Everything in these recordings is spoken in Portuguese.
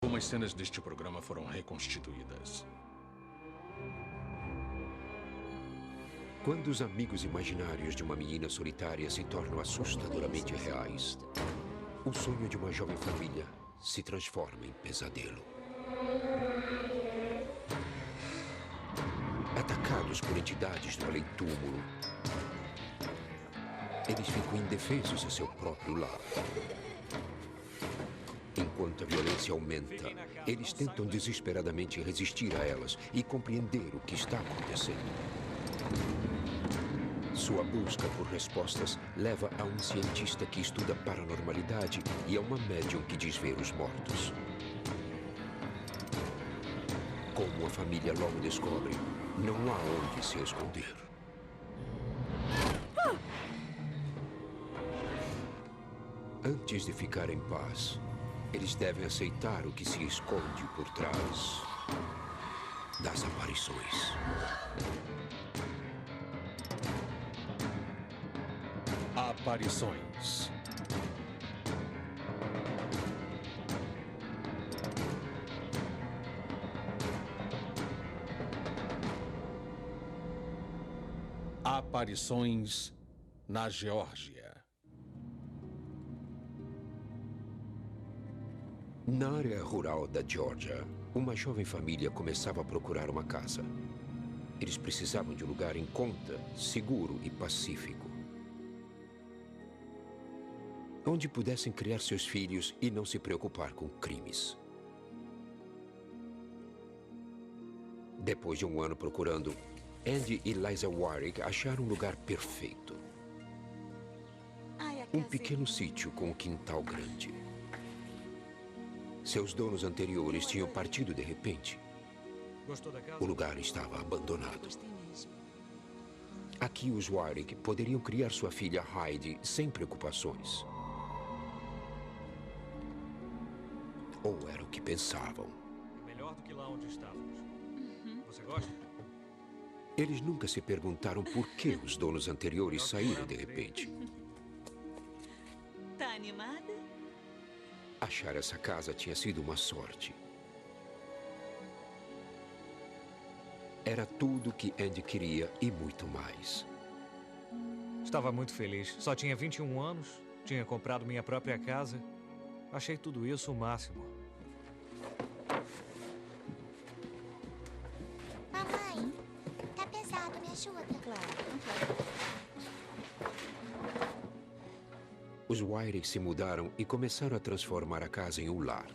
Algumas cenas deste programa foram reconstituídas. Quando os amigos imaginários de uma menina solitária se tornam assustadoramente reais, o sonho de uma jovem família se transforma em pesadelo. Atacados por entidades do além-túmulo, eles ficam indefesos em seu próprio lar. Enquanto a violência aumenta, eles tentam desesperadamente resistir a elas e compreender o que está acontecendo. Sua busca por respostas leva a um cientista que estuda paranormalidade e a uma médium que diz ver os mortos. Como a família logo descobre, não há onde se esconder. Antes de ficar em paz, eles devem aceitar o que se esconde por trás das aparições. Aparições. Aparições na Geórgia. Na área rural da Geórgia, uma jovem família começava a procurar uma casa. Eles precisavam de um lugar em conta, seguro e pacífico, onde pudessem criar seus filhos e não se preocupar com crimes. Depois de um ano procurando, Andy e Liza Warrick acharam um lugar perfeito. Um pequeno sítio com um quintal grande. Seus donos anteriores tinham partido de repente. O lugar estava abandonado. Aqui os Warrick poderiam criar sua filha Heidi sem preocupações. Ou era o que pensavam. Melhor do que lá onde estávamos. Você gosta? Eles nunca se perguntaram por que os donos anteriores saíram de repente. Tá animada? Achar essa casa tinha sido uma sorte. Era tudo que Andy queria e muito mais. Estava muito feliz. Só tinha 21 anos, tinha comprado minha própria casa. Achei tudo isso o máximo. Mamãe, tá pesado, me ajuda. Claro. Os Warrick se mudaram e começaram a transformar a casa em um lar.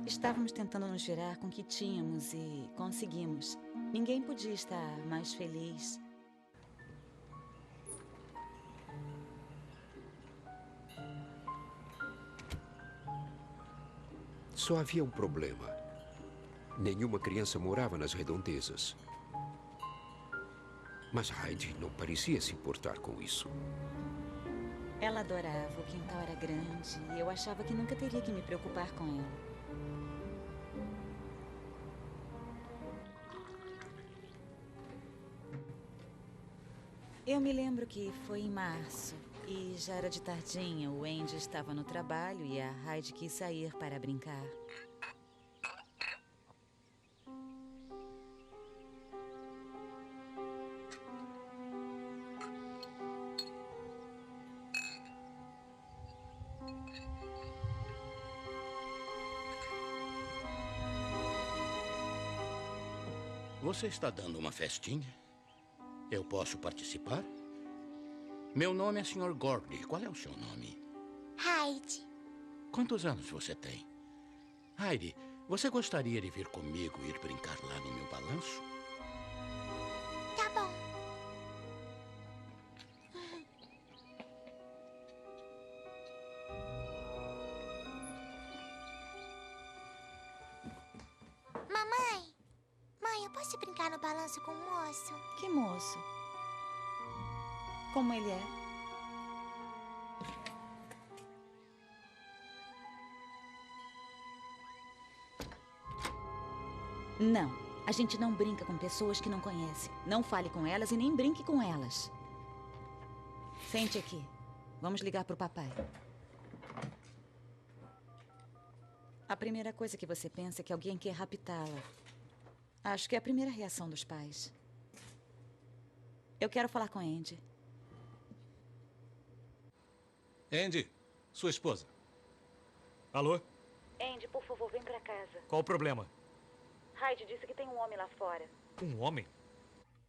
Estávamos tentando nos virar com o que tínhamos e conseguimos. Ninguém podia estar mais feliz. Só havia um problema. Nenhuma criança morava nas redondezas. Mas Heidi não parecia se importar com isso. Ela adorava, o quintal era grande e eu achava que nunca teria que me preocupar com ela. Eu me lembro que foi em março e já era de tardinha. O Andy estava no trabalho e a Heidi quis sair para brincar. Você está dando uma festinha? Eu posso participar? Meu nome é Sr. Gordy. Qual é o seu nome? Heidi. Quantos anos você tem? Heidi, você gostaria de vir comigo e ir brincar lá no meu balanço? Tá bom. Mamãe! Mãe, eu posso brincar no balanço com o moço? Que moço? Como ele é? Não, a gente não brinca com pessoas que não conhece. Não fale com elas e nem brinque com elas. Sente aqui. Vamos ligar pro papai. A primeira coisa que você pensa é que alguém quer raptá-la. Acho que é a primeira reação dos pais. Eu quero falar com Andy. Andy, sua esposa. Alô? Andy, por favor, vem pra casa. Qual o problema? Hyde disse que tem um homem lá fora. Um homem?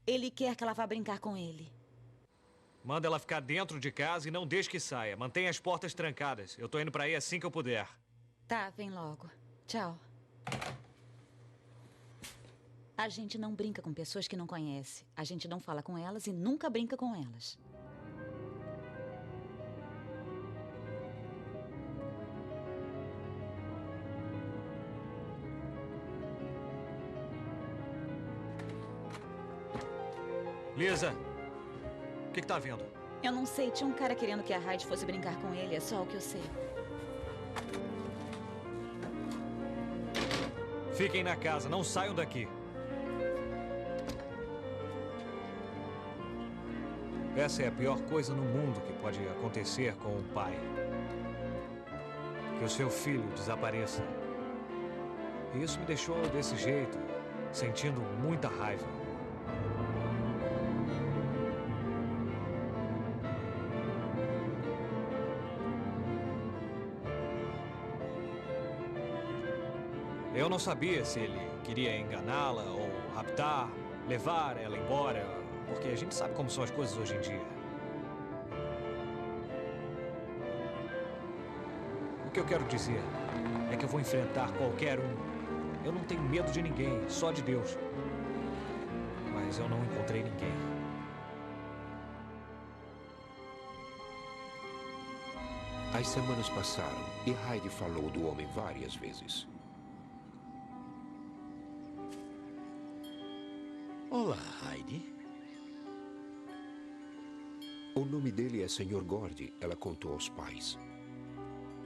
Ele quer que ela vá brincar com ele. Manda ela ficar dentro de casa e não deixe que saia. Mantenha as portas trancadas. Eu tô indo pra aí assim que eu puder. Tá, vem logo. Tchau. A gente não brinca com pessoas que não conhece. A gente não fala com elas e nunca brinca com elas. Lisa, o que tá vendo? Eu não sei, tinha um cara querendo que a Hyde fosse brincar com ele, é só o que eu sei. Fiquem na casa, não saiam daqui. Essa é a pior coisa no mundo que pode acontecer com um pai. Que o seu filho desapareça. E isso me deixou desse jeito, sentindo muita raiva. Eu não sabia se ele queria enganá-la ou raptar, levar ela embora, porque a gente sabe como são as coisas hoje em dia. O que eu quero dizer é que eu vou enfrentar qualquer um. Eu não tenho medo de ninguém, só de Deus. Mas eu não encontrei ninguém. As semanas passaram e Hyde falou do homem várias vezes. Olá, Heidi. O nome dele é Sr. Gordy, ela contou aos pais.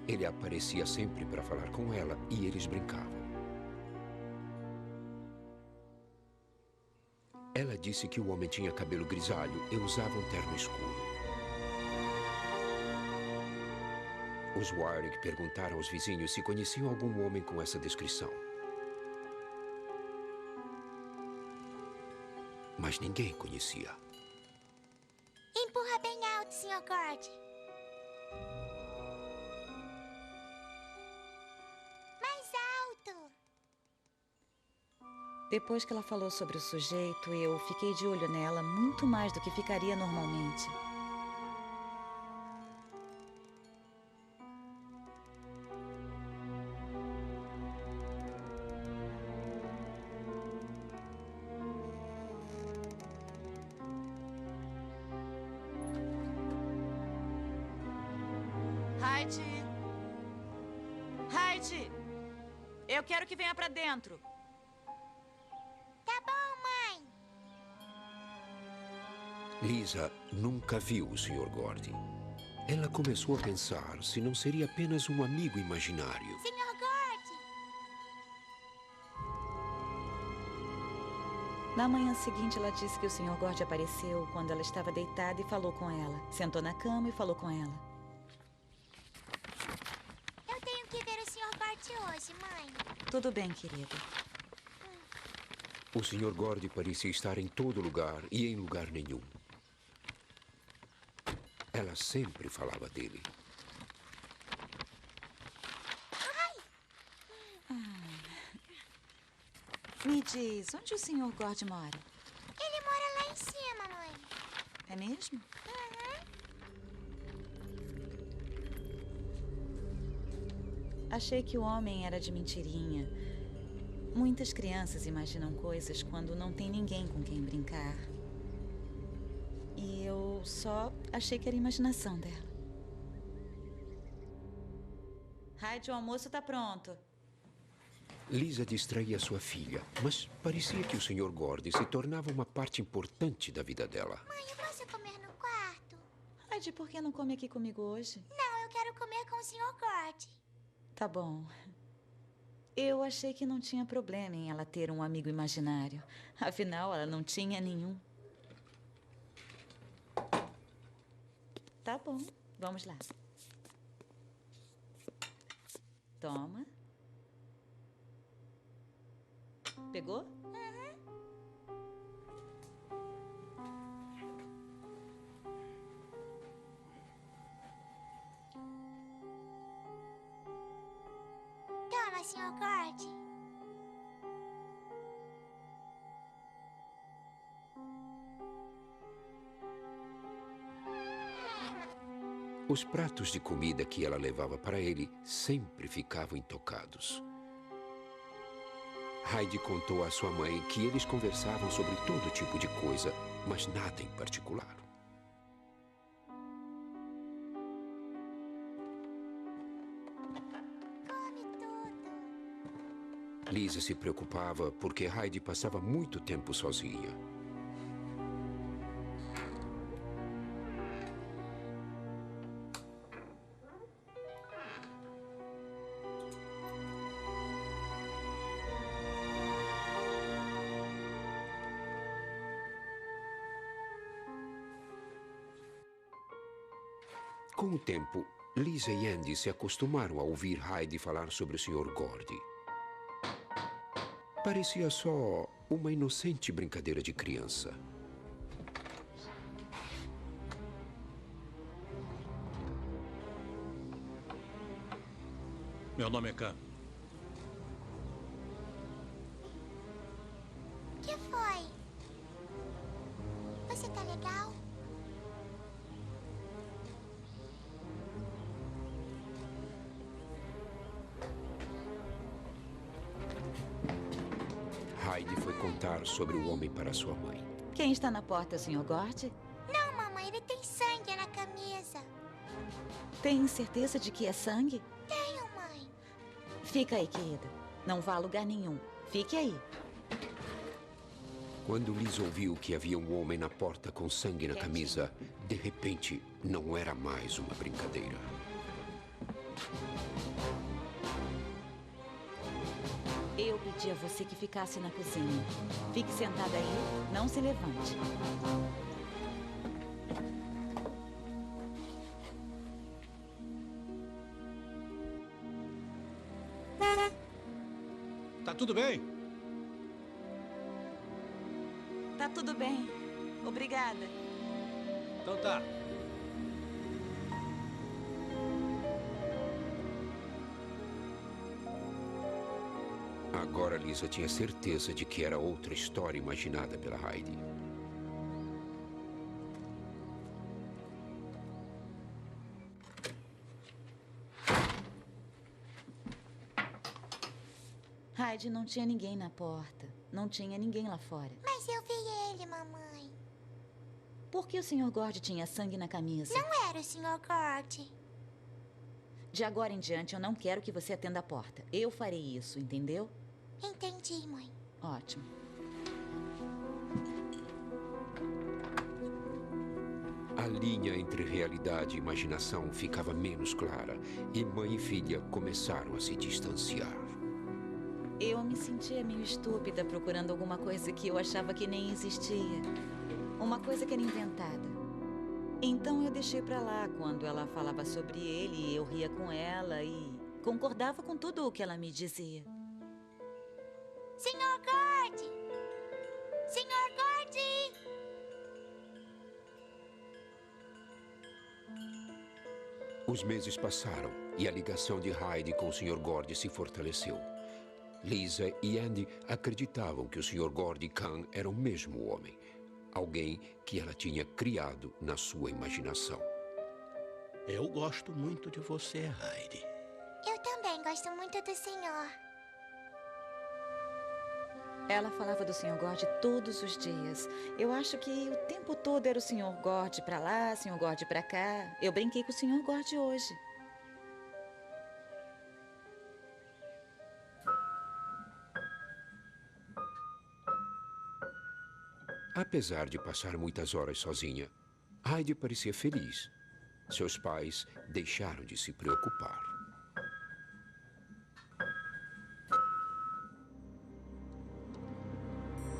Ele aparecia sempre para falar com ela e eles brincavam. Ela disse que o homem tinha cabelo grisalho e usava um terno escuro. Os Warwick perguntaram aos vizinhos se conheciam algum homem com essa descrição. Mas ninguém conhecia. Empurra bem alto, Sr. Gordy. Mais alto. Depois que ela falou sobre o sujeito, eu fiquei de olho nela muito mais do que ficaria normalmente. Hyde! Hyde! Eu quero que venha pra dentro. Tá bom, mãe. Lisa nunca viu o Sr. Gordy. Ela começou a pensar se não seria apenas um amigo imaginário. Sr. Gordy. Na manhã seguinte, ela disse que o Sr. Gordy apareceu quando ela estava deitada e falou com ela. Sentou na cama e falou com ela. Eu tenho que ver o Sr. Gordy hoje, mãe. Tudo bem, querida. O Sr. Gordy parecia estar em todo lugar e em lugar nenhum. Ela sempre falava dele. Me diz, onde o Sr. Gordy mora? Ele mora lá em cima, mãe. É mesmo? Achei que o homem era de mentirinha. Muitas crianças imaginam coisas quando não tem ninguém com quem brincar. E eu só achei que era imaginação dela. Hyde, o almoço tá pronto. Lisa distraía sua filha, mas parecia que o Sr. Gordy se tornava uma parte importante da vida dela. Mãe, eu posso comer no quarto? Hyde, por que não come aqui comigo hoje? Não, eu quero comer com o Sr. Gordy. Tá bom. Eu achei que não tinha problema em ela ter um amigo imaginário. Afinal, ela não tinha nenhum. Tá bom, vamos lá. Toma. Pegou? Toma, Sr. Gord. Os pratos de comida que ela levava para ele sempre ficavam intocados. Heidi contou à sua mãe que eles conversavam sobre todo tipo de coisa, mas nada em particular. Come tudo. Lisa se preocupava porque Heidi passava muito tempo sozinha. Com o tempo, Lisa e Andy se acostumaram a ouvir Heidi falar sobre o Sr. Gordy. Parecia só uma inocente brincadeira de criança. Meu nome é Khan. O que foi? Você tá legal? Heidi foi contar sobre o homem para sua mãe. Quem está na porta, Sr. Gord? Não, mamãe, ele tem sangue na camisa. Tem certeza de que é sangue? Tenho, mãe. Fica aí, querida. Não vá a lugar nenhum. Fique aí. Quando Lisa ouviu que havia um homem na porta com sangue na camisa, de repente, não era mais uma brincadeira. Eu pedi a você que ficasse na cozinha. Fique sentada aí, não se levante. Tá tudo bem? Tá tudo bem. Obrigada. Então tá. Agora Lisa tinha certeza de que era outra história imaginada pela Heidi. Heidi, não tinha ninguém na porta. Não tinha ninguém lá fora. Mas eu vi ele, mamãe. Por que o Sr. Gord tinha sangue na camisa? Não era o Sr. Gord. De agora em diante, eu não quero que você atenda a porta. Eu farei isso, entendeu? Entendi, mãe. Ótimo. A linha entre realidade e imaginação ficava menos clara e mãe e filha começaram a se distanciar. Eu me sentia meio estúpida procurando alguma coisa que eu achava que nem existia. Uma coisa que era inventada. Então eu deixei pra lá quando ela falava sobre ele, eu ria com ela e concordava com tudo o que ela me dizia. Sr. Gord! Sr. Gord! Os meses passaram e a ligação de Heidi com o Sr. Gordy se fortaleceu. Lisa e Andy acreditavam que o Sr. Gordy Khan era o mesmo homem. Alguém que ela tinha criado na sua imaginação. Eu gosto muito de você, Heidi. Eu também gosto muito do senhor. Ela falava do Sr. Gord todos os dias. Eu acho que o tempo todo era o Sr. Gord pra lá, Sr. Gord pra cá. Eu brinquei com o Sr. Gord hoje. Apesar de passar muitas horas sozinha, Heidi parecia feliz. Seus pais deixaram de se preocupar.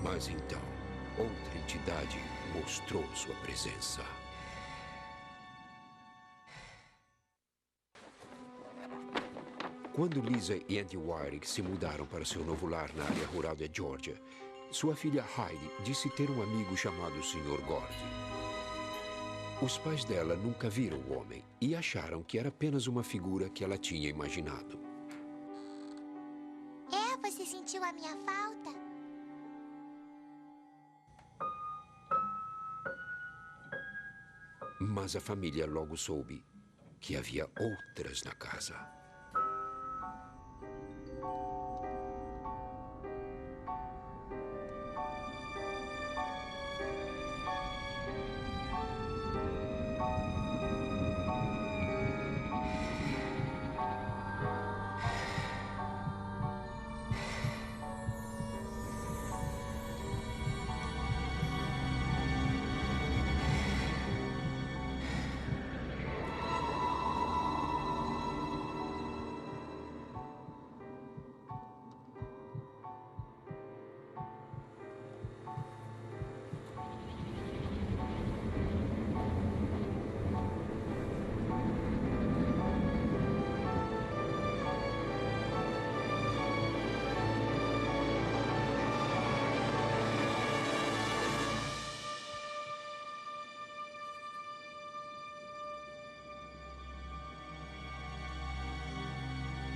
Mas então, outra entidade mostrou sua presença. Quando Lisa e Andy Wyrick se mudaram para seu novo lar na área rural da Geórgia, sua filha Heidi disse ter um amigo chamado Sr. Gordy. Os pais dela nunca viram o homem e acharam que era apenas uma figura que ela tinha imaginado. Você sentiu a minha falta? Mas a família logo soube que havia outras na casa.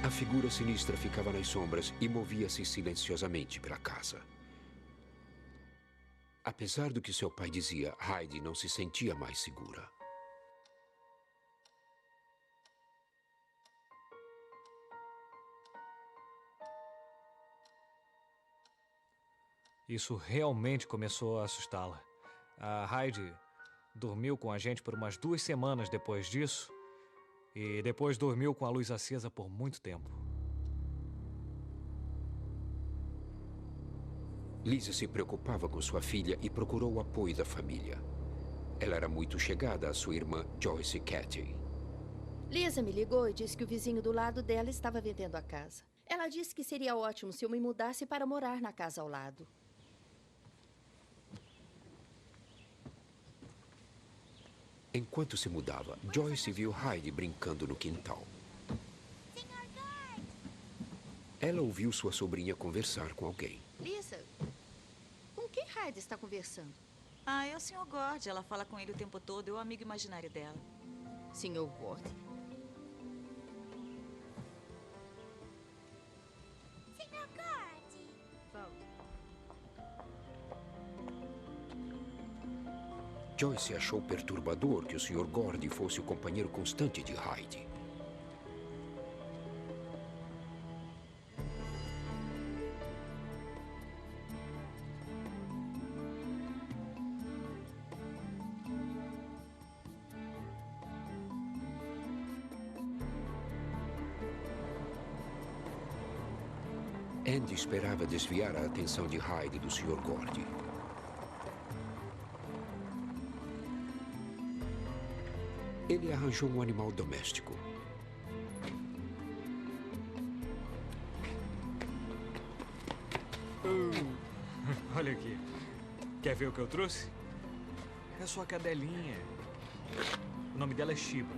A figura sinistra ficava nas sombras e movia-se silenciosamente pela casa. Apesar do que seu pai dizia, Heidi não se sentia mais segura. Isso realmente começou a assustá-la. A Heidi dormiu com a gente por umas 2 semanas depois disso. E depois dormiu com a luz acesa por muito tempo. Lisa se preocupava com sua filha e procurou o apoio da família. Ela era muito chegada à sua irmã Joyce Cathy. Lisa me ligou e disse que o vizinho do lado dela estava vendendo a casa. Ela disse que seria ótimo se eu me mudasse para morar na casa ao lado. Enquanto se mudava, Joyce viu Heidi brincando no quintal. Sr. Gord! Ela ouviu sua sobrinha conversar com alguém. Lisa, com quem Heidi está conversando? Ah, é o Sr. Gord. Ela fala com ele o tempo todo. É o amigo imaginário dela. Sr. Gord? Sr. Gord! Joyce achou perturbador que o Sr. Gordy fosse o companheiro constante de Heidi. Andy esperava desviar a atenção de Heidi do Sr. Gordy. Ele arranjou um animal doméstico. Olha aqui. Quer ver o que eu trouxe? É sua cadelinha. O nome dela é Shiba.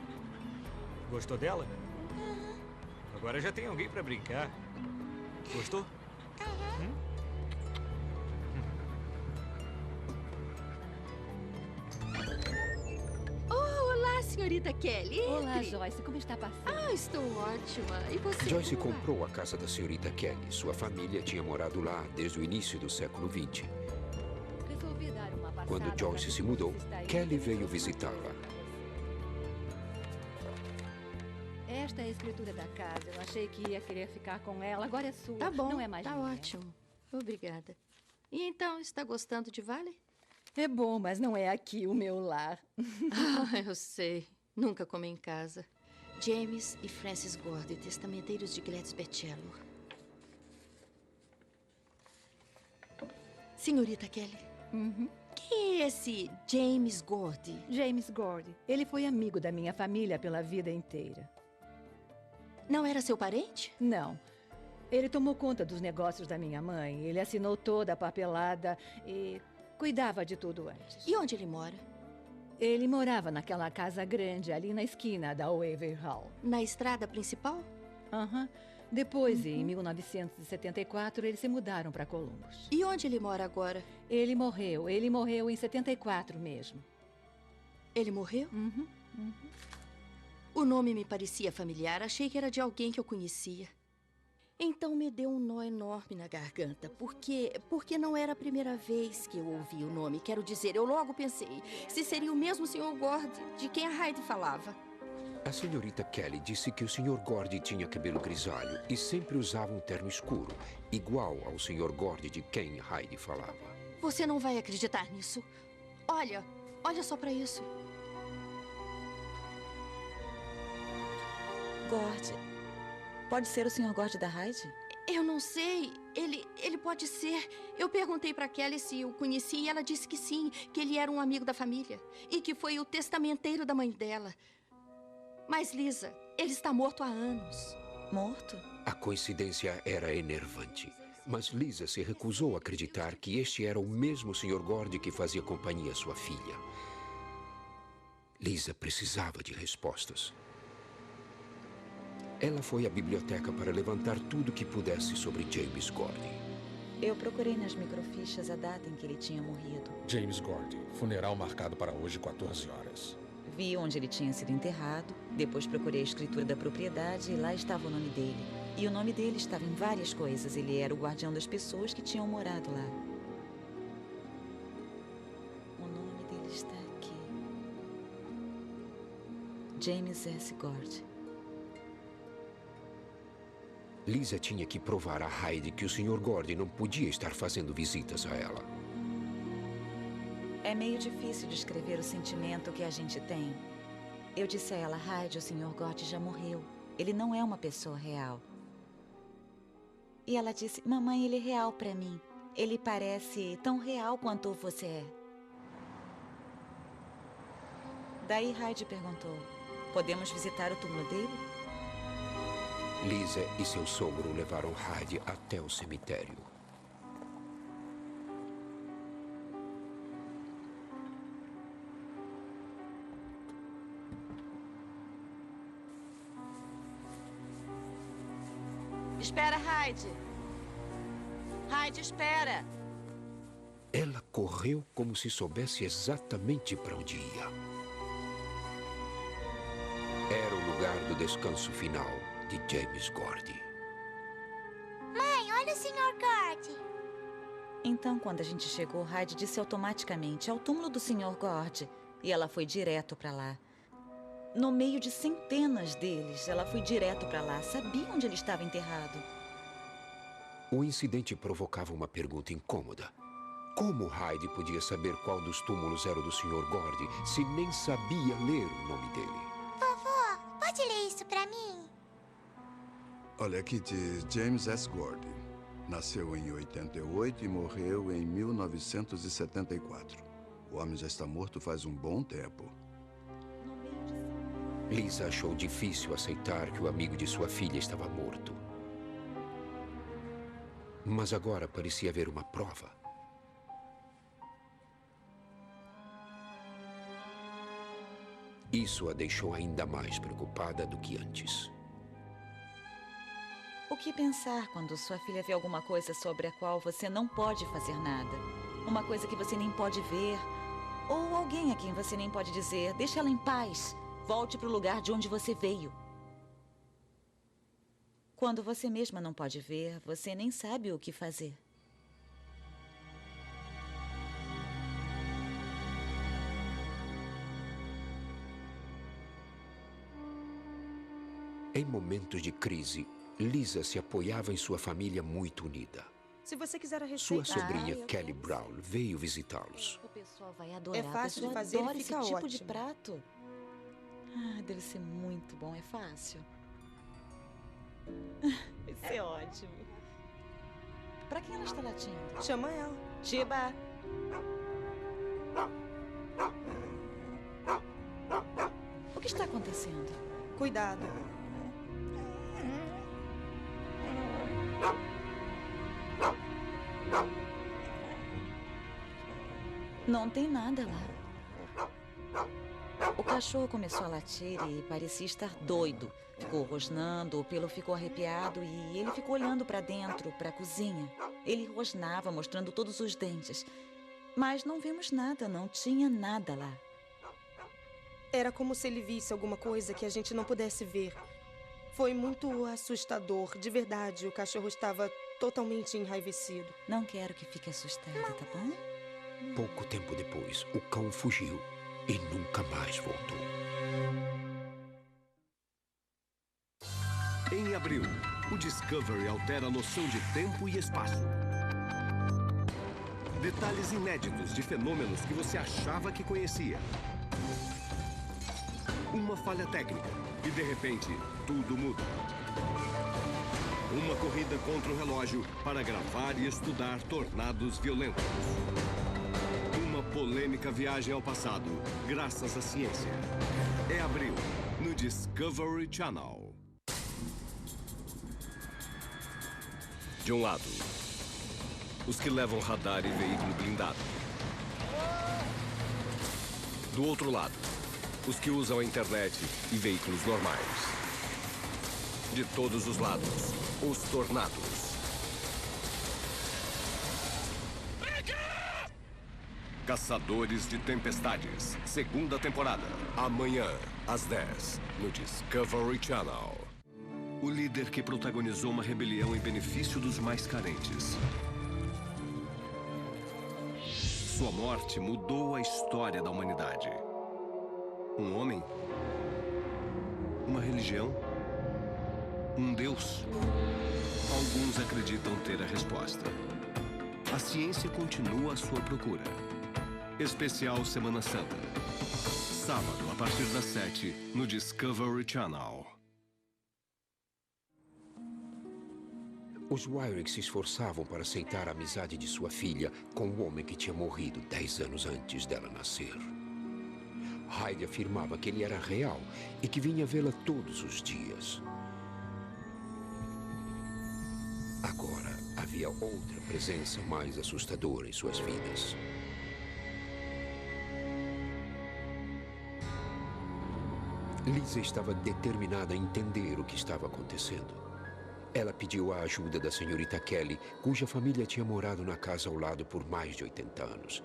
Gostou dela? Agora já tem alguém para brincar. Gostou? Senhorita Kelly, entre. Olá, Joyce. Como está passando? Ah, estou ótima. E você? Joyce comprou a casa da senhorita Kelly. Sua família tinha morado lá desde o início do século XX. Resolvi dar uma passada. Quando Joyce se mudou, Kelly veio visitá-la. Esta é a escritura da casa. Eu achei que ia querer ficar com ela. Agora é sua. Tá bom, Não é mais tá minha. ótimo. Obrigada. E então, está gostando de Vale? É bom, mas não é aqui o meu lar. Ah, eu sei. Nunca como em casa. James e Francis Gordy, testamenteiros de Gladys Bechello. Senhorita Kelly, quem é esse James Gordy? James Gordy. Ele foi amigo da minha família pela vida inteira. Não era seu parente? Não. Ele tomou conta dos negócios da minha mãe. Ele assinou toda a papelada e cuidava de tudo antes. E onde ele mora? Ele morava naquela casa grande ali na esquina da Waver Hall. Na estrada principal? Aham. Depois, em 1974, eles se mudaram para Columbus. E onde ele mora agora? Ele morreu em 74 mesmo. Ele morreu? Uhum. O nome me parecia familiar. Achei que era de alguém que eu conhecia. Então me deu um nó enorme na garganta, porque não era a primeira vez que eu ouvi o nome. Quero dizer, eu logo pensei se seria o mesmo Sr. Gordy de quem a Hyde falava. A senhorita Kelly disse que o Sr. Gordy tinha cabelo grisalho e sempre usava um terno escuro, igual ao Sr. Gordy de quem Hyde falava. Você não vai acreditar nisso. Olha só pra isso. Gordy. Pode ser o Sr. Gordy da Hyde? Eu não sei. Ele pode ser. Eu perguntei pra Kelly se o conhecia e ela disse que sim, que ele era um amigo da família e que foi o testamenteiro da mãe dela. Mas, Lisa, ele está morto há anos. Morto? A coincidência era enervante, mas Lisa se recusou a acreditar que este era o mesmo Sr. Gordy que fazia companhia à sua filha. Lisa precisava de respostas. Ela foi à biblioteca para levantar tudo que pudesse sobre James Gordy. Eu procurei nas microfichas a data em que ele tinha morrido. James Gordy, funeral marcado para hoje, 14 horas. Vi onde ele tinha sido enterrado, depois procurei a escritura da propriedade e lá estava o nome dele. E o nome dele estava em várias coisas. Ele era o guardião das pessoas que tinham morado lá. O nome dele está aqui. James S. Gordy. Lisa tinha que provar a Hyde que o Sr. Gordy não podia estar fazendo visitas a ela. É meio difícil descrever o sentimento que a gente tem. Eu disse a ela, Hyde, o Sr. Gordy já morreu. Ele não é uma pessoa real. E ela disse, mamãe, ele é real pra mim. Ele parece tão real quanto você é. Daí Hyde perguntou, podemos visitar o túmulo dele? Lisa e seu sogro levaram Hyde até o cemitério. Espera, Hyde. Hyde, espera. Ela correu como se soubesse exatamente para onde ia. Era o lugar do descanso final de James Gordy. Mãe, olha o Sr. Gordy. Então, quando a gente chegou, Hyde disse automaticamente, ao túmulo do Sr. Gordy. E ela foi direto para lá. No meio de centenas deles, ela foi direto para lá. Sabia onde ele estava enterrado. O incidente provocava uma pergunta incômoda. Como Hyde podia saber qual dos túmulos era o do Sr. Gordy se nem sabia ler o nome dele? Vovô, pode ler isso pra mim? Olha, aqui diz James S. Gordy. Nasceu em 88 e morreu em 1974. O homem já está morto faz um bom tempo. Lisa achou difícil aceitar que o amigo de sua filha estava morto. Mas agora parecia haver uma prova. Isso a deixou ainda mais preocupada do que antes. O que pensar quando sua filha vê alguma coisa sobre a qual você não pode fazer nada? Uma coisa que você nem pode ver? Ou alguém a quem você nem pode dizer, deixa ela em paz. Volte para o lugar de onde você veio. Quando você mesma não pode ver, você nem sabe o que fazer. Em momentos de crise, Lisa se apoiava em sua família muito unida. Se você quiser a Sua receita... sobrinha Kelly Brown veio visitá-los. O pessoal vai adorar. É fácil de O pessoal fazer e adora fica esse tipo de ótimo. prato. Ah, deve ser muito bom. É fácil. Vai ser ótimo. Pra quem ela está latindo? Chama ela. Chiba! O que está acontecendo? Cuidado. Não tem nada lá. O cachorro começou a latir e parecia estar doido. Ficou rosnando, o pelo ficou arrepiado e ele ficou olhando para dentro, para a cozinha. Ele rosnava, mostrando todos os dentes. Mas não vimos nada, não tinha nada lá. Era como se ele visse alguma coisa que a gente não pudesse ver. Foi muito assustador, de verdade. O cachorro estava totalmente enraivecido. Não quero que fique assustada, tá bom? Pouco tempo depois, o cão fugiu e nunca mais voltou. Em abril, o Discovery altera a noção de tempo e espaço. Detalhes inéditos de fenômenos que você achava que conhecia. Uma falha técnica e, de repente, tudo muda. Uma corrida contra o relógio para gravar e estudar tornados violentos. Uma polêmica viagem ao passado, graças à ciência. É abril, no Discovery Channel. De um lado, os que levam radar e veículo blindado. Do outro lado, os que usam a internet e veículos normais. De todos os lados, os tornados. Caçadores de Tempestades, segunda temporada. Amanhã, às 10, no Discovery Channel. O líder que protagonizou uma rebelião em benefício dos mais carentes. Sua morte mudou a história da humanidade. Um homem? Uma religião? Um Deus? Alguns acreditam ter a resposta. A ciência continua a sua procura. Especial Semana Santa. Sábado, a partir das 7, no Discovery Channel. Os Wyrick se esforçavam para aceitar a amizade de sua filha com o homem que tinha morrido 10 anos antes dela nascer. Hyde afirmava que ele era real e que vinha vê-la todos os dias. Agora havia outra presença mais assustadora em suas vidas. Lisa estava determinada a entender o que estava acontecendo. Ela pediu a ajuda da senhorita Kelly, cuja família tinha morado na casa ao lado por mais de 80 anos.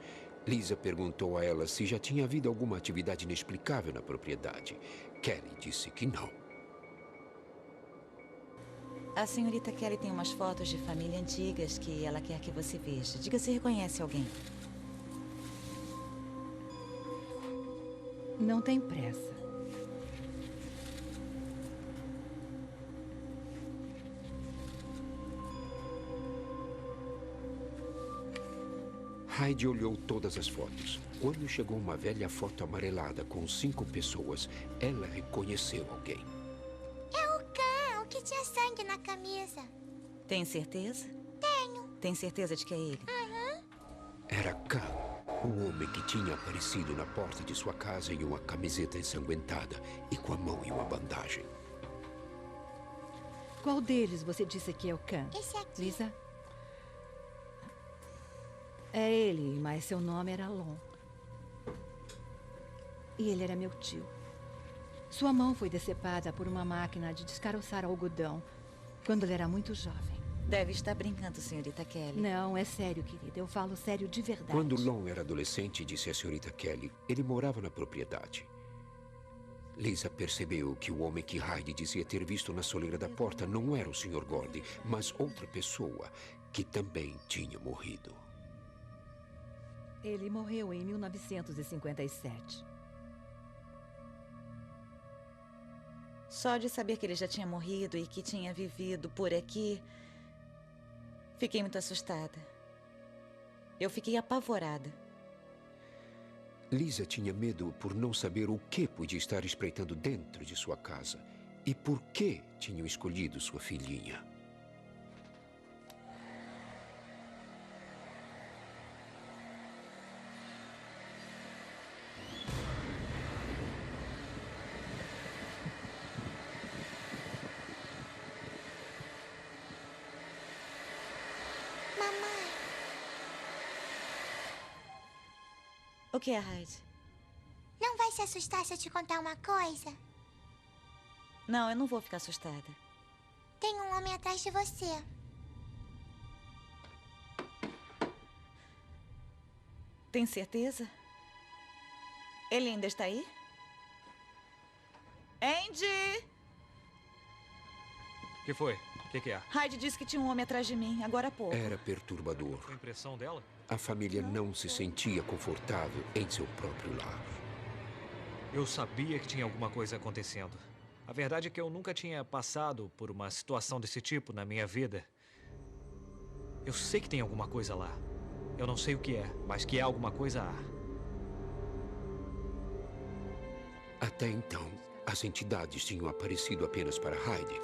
Lisa perguntou a ela se já tinha havido alguma atividade inexplicável na propriedade. Kelly disse que não. A senhorita Kelly tem umas fotos de família antigas que ela quer que você veja. Diga se reconhece alguém. Não tem pressa. Hyde olhou todas as fotos. Quando chegou uma velha foto amarelada com 5 pessoas, ela reconheceu alguém. É o Khan, o que tinha sangue na camisa. Tem certeza? Tenho. Tem certeza de que é ele? Uhum. Era Khan, o homem que tinha aparecido na porta de sua casa em uma camiseta ensanguentada e com a mão em uma bandagem. Qual deles você disse que é o Khan? Esse aqui. Lisa? É ele, mas seu nome era Lon. E ele era meu tio. Sua mão foi decepada por uma máquina de descaroçar algodão quando ele era muito jovem. Deve estar brincando, senhorita Kelly. Não, é sério, querida. Eu falo sério de verdade. Quando Lon era adolescente, disse a senhorita Kelly, ele morava na propriedade. Lisa percebeu que o homem que Hyde dizia ter visto na soleira da porta não era o Sr. Gordy, mas outra pessoa que também tinha morrido. Ele morreu em 1957. Só de saber que ele já tinha morrido e que tinha vivido por aqui, fiquei muito assustada. Eu fiquei apavorada. Lisa tinha medo por não saber o que podia estar espreitando dentro de sua casa e por que tinham escolhido sua filhinha. O que é, Hyde? Não vai vai se assustar se eu te contar uma coisa? Não, eu não vou ficar assustada. Tem um homem atrás de você. Tem certeza? Ele ainda está aí? Andy! O que foi? O que é? Hyde disse que tinha um homem atrás de mim, agora há pouco. Era perturbador. Foi a impressão dela? A família não se sentia confortável em seu próprio lar. Eu sabia que tinha alguma coisa acontecendo. A verdade é que eu nunca tinha passado por uma situação desse tipo na minha vida. Eu sei que tem alguma coisa lá. Eu não sei o que é, mas que há alguma coisa há. Até então, as entidades tinham aparecido apenas para Hyde.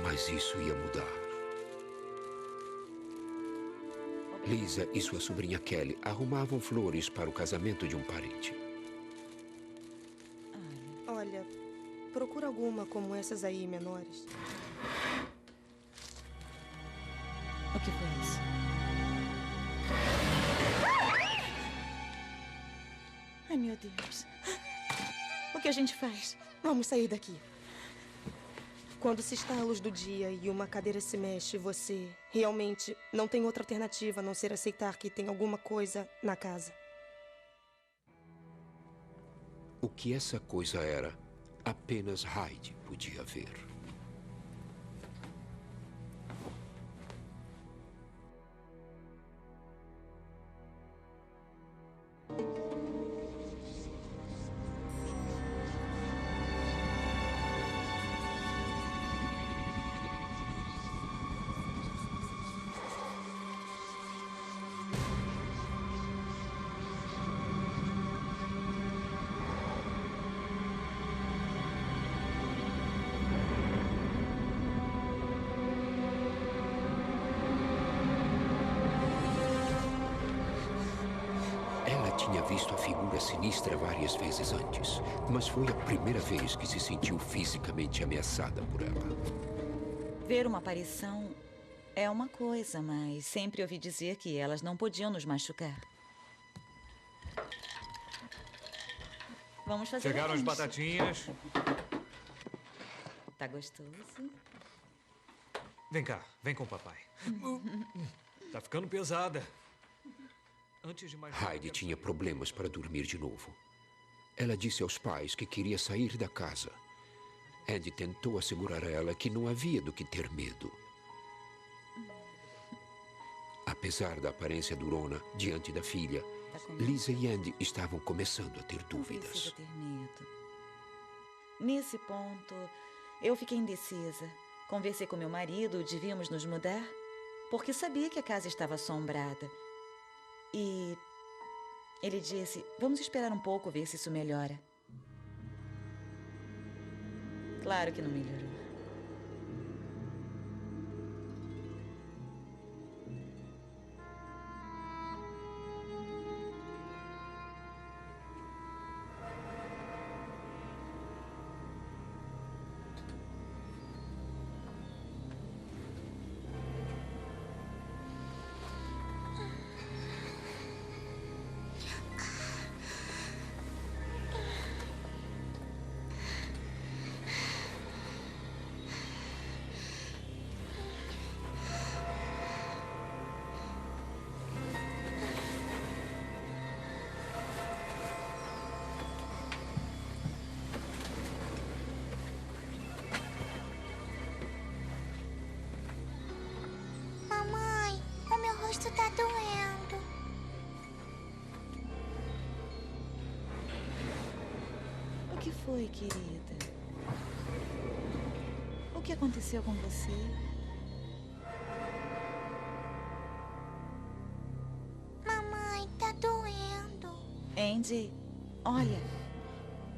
Mas isso ia mudar. Lisa e sua sobrinha Kelly arrumavam flores para o casamento de um parente. Olha, procura alguma como essas aí, menores. O que foi isso? Ai, meu Deus. O que a gente faz? Vamos sair daqui. Quando se está à luz do dia e uma cadeira se mexe, você realmente não tem outra alternativa a não ser aceitar que tem alguma coisa na casa. O que essa coisa era, apenas Hyde podia ver. Tinha visto a figura sinistra várias vezes antes, mas foi a primeira vez que se sentiu fisicamente ameaçada por ela. Ver uma aparição é uma coisa, mas sempre ouvi dizer que elas não podiam nos machucar. Vamos fazer Chegaram as lanche. batatinhas. Tá gostoso? Vem cá, vem com o papai. Tá ficando pesada. Antes de mais nada, Hyde tinha problemas para dormir de novo. Ela disse aos pais que queria sair da casa. Andy tentou assegurar a ela que não havia do que ter medo. Apesar da aparência durona diante da filha, Lisa e Andy estavam começando a ter dúvidas. Não precisa ter medo. Nesse ponto, eu fiquei indecisa. Conversei com meu marido, devíamos nos mudar, porque sabia que a casa estava assombrada. E ele disse, vamos esperar um pouco, ver se isso melhora. Claro que não melhorou. Mamãe, o meu rosto tá doendo. O que foi, querida? O que aconteceu com você? Mamãe, tá doendo. Andy, olha.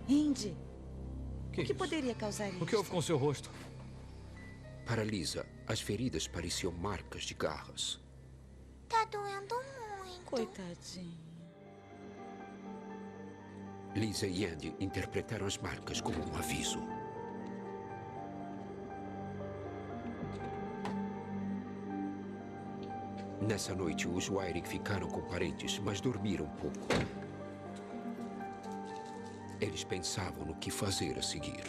Andy, o que isso? poderia causar isso? O que houve com seu rosto? Para Lisa, as feridas pareciam marcas de garras. Tá doendo muito. Coitadinha. Lisa e Andy interpretaram as marcas como um aviso. Nessa noite, os Wyrick ficaram com parentes, mas dormiram pouco. Eles pensavam no que fazer a seguir.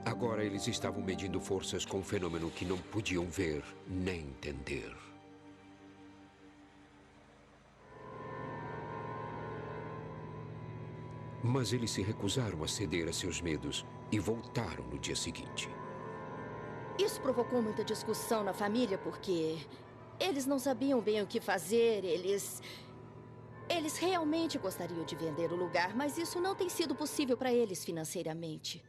Agora eles estavam medindo forças com um fenômeno que não podiam ver nem entender. Mas eles se recusaram a ceder a seus medos e voltaram no dia seguinte. Isso provocou muita discussão na família porque eles não sabiam bem o que fazer, eles realmente gostariam de vender o lugar, mas isso não tem sido possível para eles financeiramente.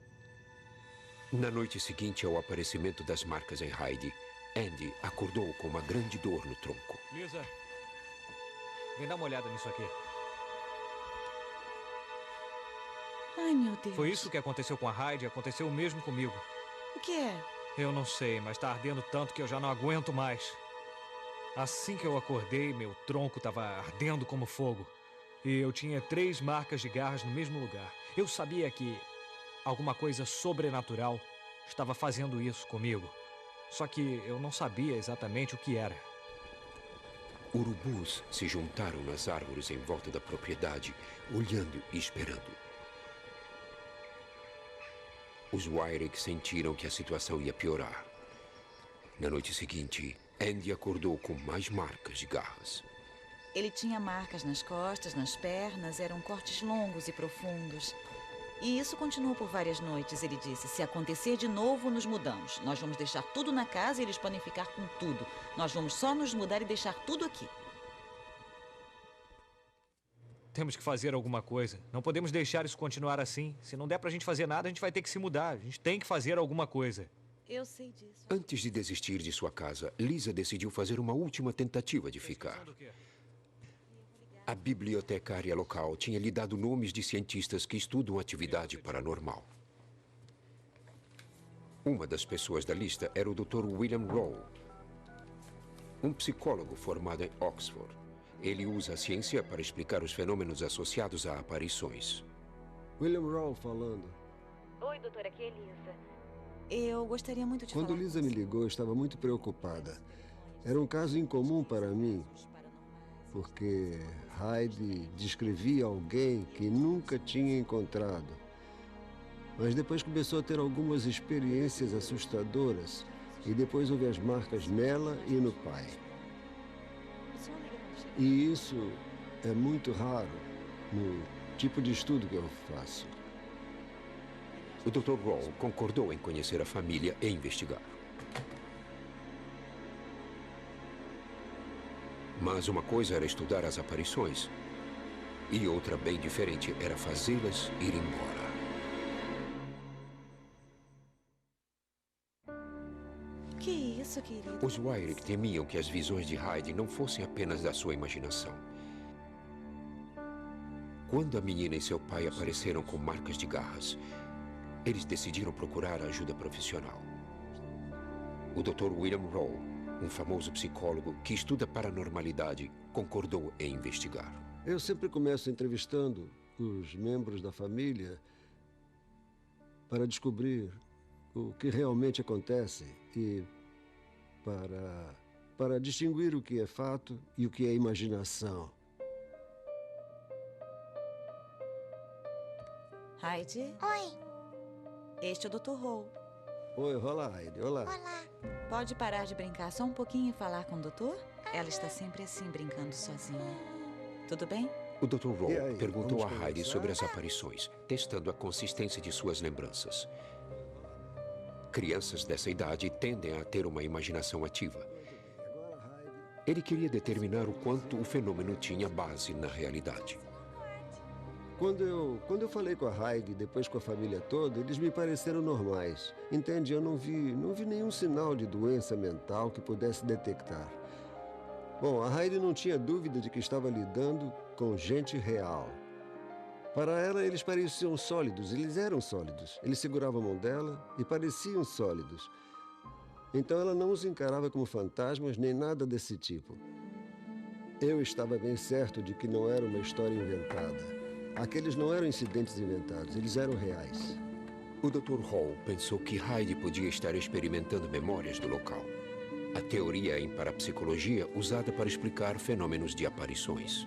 Na noite seguinte ao aparecimento das marcas em Hyde, Andy acordou com uma grande dor no tronco. Lisa, vem dar uma olhada nisso aqui. Ai, meu Deus. Foi isso que aconteceu com a Hyde, aconteceu o mesmo comigo. O que é? Eu não sei, mas tá ardendo tanto que eu já não aguento mais. Assim que eu acordei, meu tronco estava ardendo como fogo. E eu tinha 3 marcas de garras no mesmo lugar. Eu sabia que alguma coisa sobrenatural estava fazendo isso comigo. Só que eu não sabia exatamente o que era. Urubus se juntaram nas árvores em volta da propriedade, olhando e esperando. Os Wyrick sentiram que a situação ia piorar. Na noite seguinte, Andy acordou com mais marcas de garras. Ele tinha marcas nas costas, nas pernas, eram cortes longos e profundos. E isso continuou por várias noites. Ele disse, se acontecer de novo, nos mudamos. Nós vamos deixar tudo na casa e eles podem ficar com tudo. Nós vamos só nos mudar e deixar tudo aqui. Temos que fazer alguma coisa. Não podemos deixar isso continuar assim. Se não der pra gente fazer nada, a gente vai ter que se mudar. A gente tem que fazer alguma coisa. Eu sei disso. Antes de desistir de sua casa, Lisa decidiu fazer uma última tentativa de ficar. A bibliotecária local tinha lhe dado nomes de cientistas que estudam atividade paranormal. Uma das pessoas da lista era o Dr. William Rowe, um psicólogo formado em Oxford. Ele usa a ciência para explicar os fenômenos associados a aparições. William Rowe falando. Oi, doutora, aqui é Lisa. Eu gostaria muito de falar. Quando Lisa me ligou, eu estava muito preocupada. Era um caso incomum para mim, porque Hyde descrevia alguém que nunca tinha encontrado. Mas depois começou a ter algumas experiências assustadoras e depois houve as marcas nela e no pai. E isso é muito raro no tipo de estudo que eu faço. O Dr. Rowe concordou em conhecer a família e investigar. Mas uma coisa era estudar as aparições e outra bem diferente era fazê-las ir embora. Que isso, querido? Os Wyrick temiam que as visões de Hyde não fossem apenas da sua imaginação. Quando a menina e seu pai apareceram com marcas de garras, eles decidiram procurar ajuda profissional. O Dr. William Rowe, um famoso psicólogo que estuda paranormalidade, concordou em investigar. Eu sempre começo entrevistando os membros da família para descobrir o que realmente acontece e para distinguir o que é fato e o que é imaginação. Hyde? Oi. Este é o Dr. Rowe. Oi, olá, Hyde. Olá. Olá. Pode parar de brincar só um pouquinho e falar com o doutor? Ela está sempre assim, brincando sozinha. Tudo bem? O Dr. Rowe perguntou a Hyde sobre as aparições, testando a consistência de suas lembranças. Crianças dessa idade tendem a ter uma imaginação ativa. Ele queria determinar o quanto o fenômeno tinha base na realidade. Quando eu falei com a Hyde, depois com a família toda, eles me pareceram normais. Entende? Eu não vi nenhum sinal de doença mental que pudesse detectar. Bom, a Hyde não tinha dúvida de que estava lidando com gente real. Para ela, eles pareciam sólidos. Eles eram sólidos. Ele segurava a mão dela e pareciam sólidos. Então ela não os encarava como fantasmas nem nada desse tipo. Eu estava bem certo de que não era uma história inventada. Aqueles não eram incidentes inventados, eles eram reais. O Dr. Hall pensou que Hyde podia estar experimentando memórias do local. A teoria em parapsicologia usada para explicar fenômenos de aparições.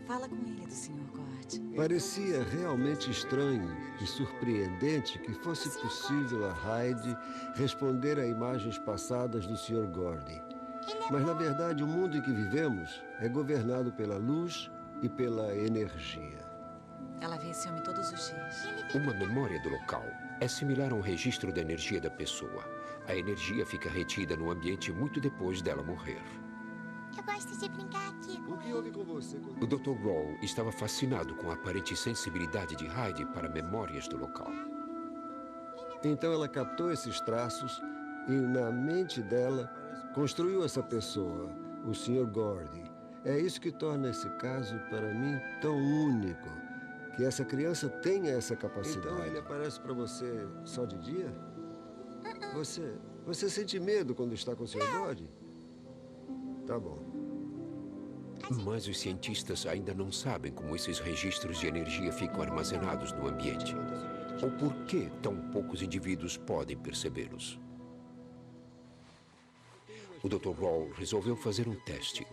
Fala com ele do Sr. Gord. Parecia realmente estranho e surpreendente que fosse possível a Hyde responder a imagens passadas do Sr. Gordy. Mas, na verdade, o mundo em que vivemos é governado pela luz e pela energia. Ela vê esse homem todos os dias. Uma memória do local é similar a um registro da energia da pessoa. A energia fica retida no ambiente muito depois dela morrer. Eu gosto de brincar aqui. O que houve com você? O Dr. Roll estava fascinado com a aparente sensibilidade de Hyde para memórias do local. Então ela captou esses traços e, na mente dela, construiu essa pessoa, o Sr. Gordy. É isso que torna esse caso, para mim, tão único. Que essa criança tenha essa capacidade. Então ele aparece para você só de dia? Você sente medo quando está com o Sr. Gordy? Tá bom. Mas os cientistas ainda não sabem como esses registros de energia ficam armazenados no ambiente. Ou por que tão poucos indivíduos podem percebê-los. O Dr. Roll resolveu fazer um teste.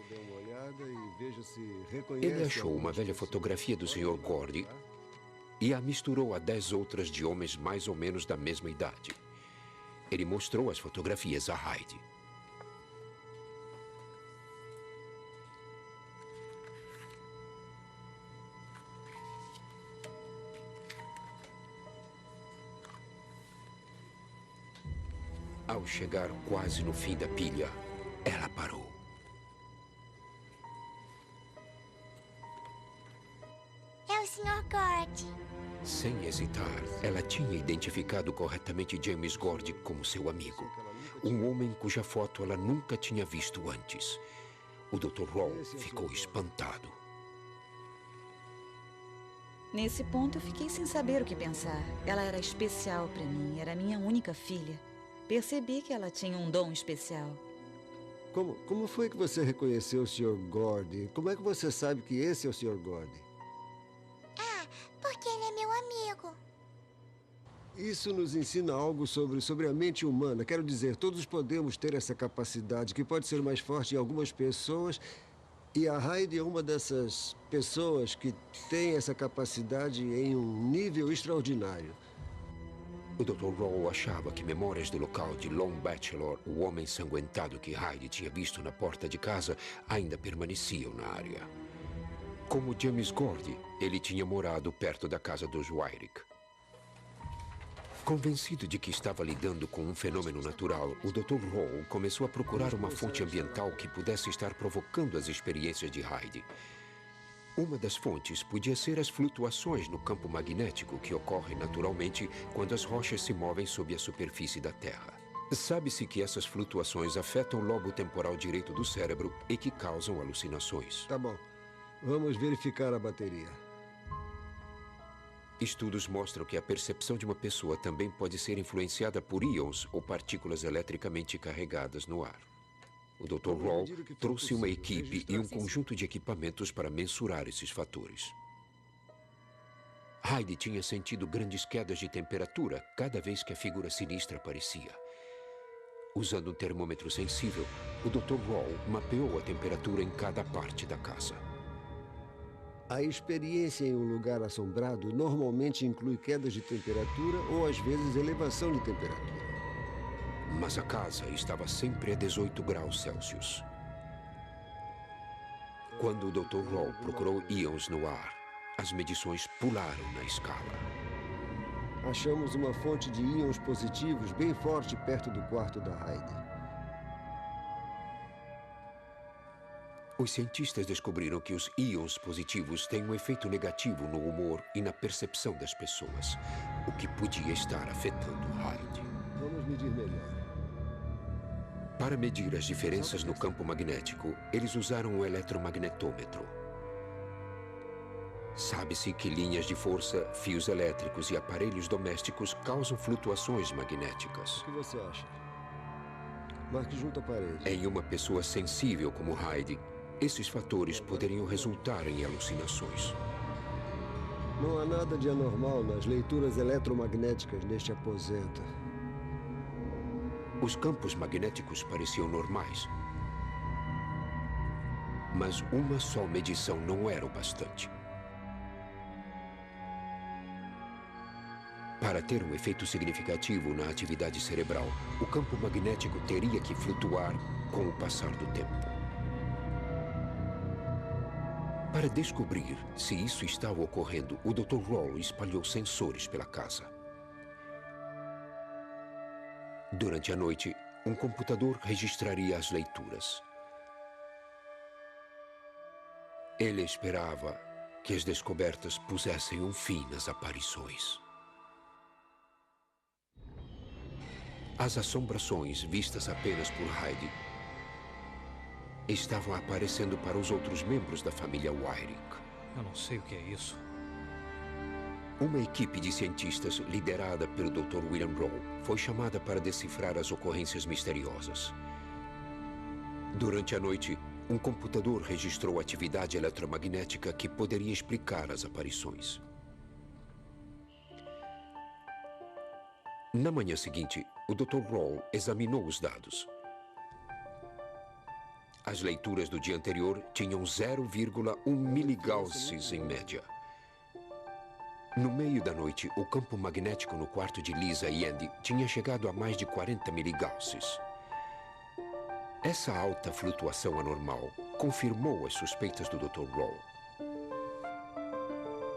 Ele achou uma velha fotografia do Sr. Gordy e a misturou a 10 outras de homens mais ou menos da mesma idade. Ele mostrou as fotografias a Hyde. Ao chegar quase no fim da pilha, ela parou. É o Sr. Gordy. Sem hesitar, ela tinha identificado corretamente James Gordy como seu amigo. Um homem cuja foto ela nunca tinha visto antes. O Dr. Roll ficou espantado. Nesse ponto, eu fiquei sem saber o que pensar. Ela era especial para mim, era minha única filha. Percebi que ela tinha um dom especial. Como foi que você reconheceu o Sr. Gordy? Como é que você sabe que esse é o Sr. Gordy? Porque ele é meu amigo. Isso nos ensina algo sobre a mente humana. Quero dizer, todos podemos ter essa capacidade, que pode ser mais forte em algumas pessoas. E a Hyde é uma dessas pessoas que tem essa capacidade em um nível extraordinário. O Dr. Roll achava que memórias do local de Lone Bachelor, o homem sanguentado que Hyde tinha visto na porta de casa, ainda permaneciam na área. Como James Gordy, ele tinha morado perto da casa dos Wyrick. Convencido de que estava lidando com um fenômeno natural, o Dr. Roll começou a procurar uma fonte ambiental que pudesse estar provocando as experiências de Hyde. Uma das fontes podia ser as flutuações no campo magnético que ocorrem naturalmente quando as rochas se movem sob a superfície da Terra. Sabe-se que essas flutuações afetam o lobo temporal direito do cérebro e que causam alucinações. Tá bom. Vamos verificar a bateria. Estudos mostram que a percepção de uma pessoa também pode ser influenciada por íons ou partículas eletricamente carregadas no ar. O Dr. Roll trouxe uma equipe e um conjunto de equipamentos para mensurar esses fatores. Hyde tinha sentido grandes quedas de temperatura cada vez que a figura sinistra aparecia. Usando um termômetro sensível, o Dr. Roll mapeou a temperatura em cada parte da casa. A experiência em um lugar assombrado normalmente inclui quedas de temperatura ou, às vezes, elevação de temperatura. Mas a casa estava sempre a 18 graus Celsius. Quando o Dr. Roll procurou íons no ar, as medições pularam na escala. Achamos uma fonte de íons positivos bem forte perto do quarto da Hyde. Os cientistas descobriram que os íons positivos têm um efeito negativo no humor e na percepção das pessoas, o que podia estar afetando Hyde. Vamos medir melhor. Para medir as diferenças no campo magnético, eles usaram um eletromagnetômetro. Sabe-se que linhas de força, fios elétricos e aparelhos domésticos causam flutuações magnéticas. O que você acha? Marque junto à parede. Em uma pessoa sensível como Hyde, esses fatores poderiam resultar em alucinações. Não há nada de anormal nas leituras eletromagnéticas neste aposento. Os campos magnéticos pareciam normais. Mas uma só medição não era o bastante. Para ter um efeito significativo na atividade cerebral, o campo magnético teria que flutuar com o passar do tempo. Para descobrir se isso estava ocorrendo, o Dr. Rawle espalhou sensores pela casa. Durante a noite, um computador registraria as leituras. Ele esperava que as descobertas pusessem um fim nas aparições. As assombrações, vistas apenas por Heidi, estavam aparecendo para os outros membros da família Wyrick. Eu não sei o que é isso. Uma equipe de cientistas, liderada pelo Dr. William Rowe, foi chamada para decifrar as ocorrências misteriosas. Durante a noite, um computador registrou atividade eletromagnética que poderia explicar as aparições. Na manhã seguinte, o Dr. Rawle examinou os dados. As leituras do dia anterior tinham 0,1 miligauss em média. No meio da noite, o campo magnético no quarto de Lisa e Andy tinha chegado a mais de 40 miligausses. Essa alta flutuação anormal confirmou as suspeitas do Dr. Rawle.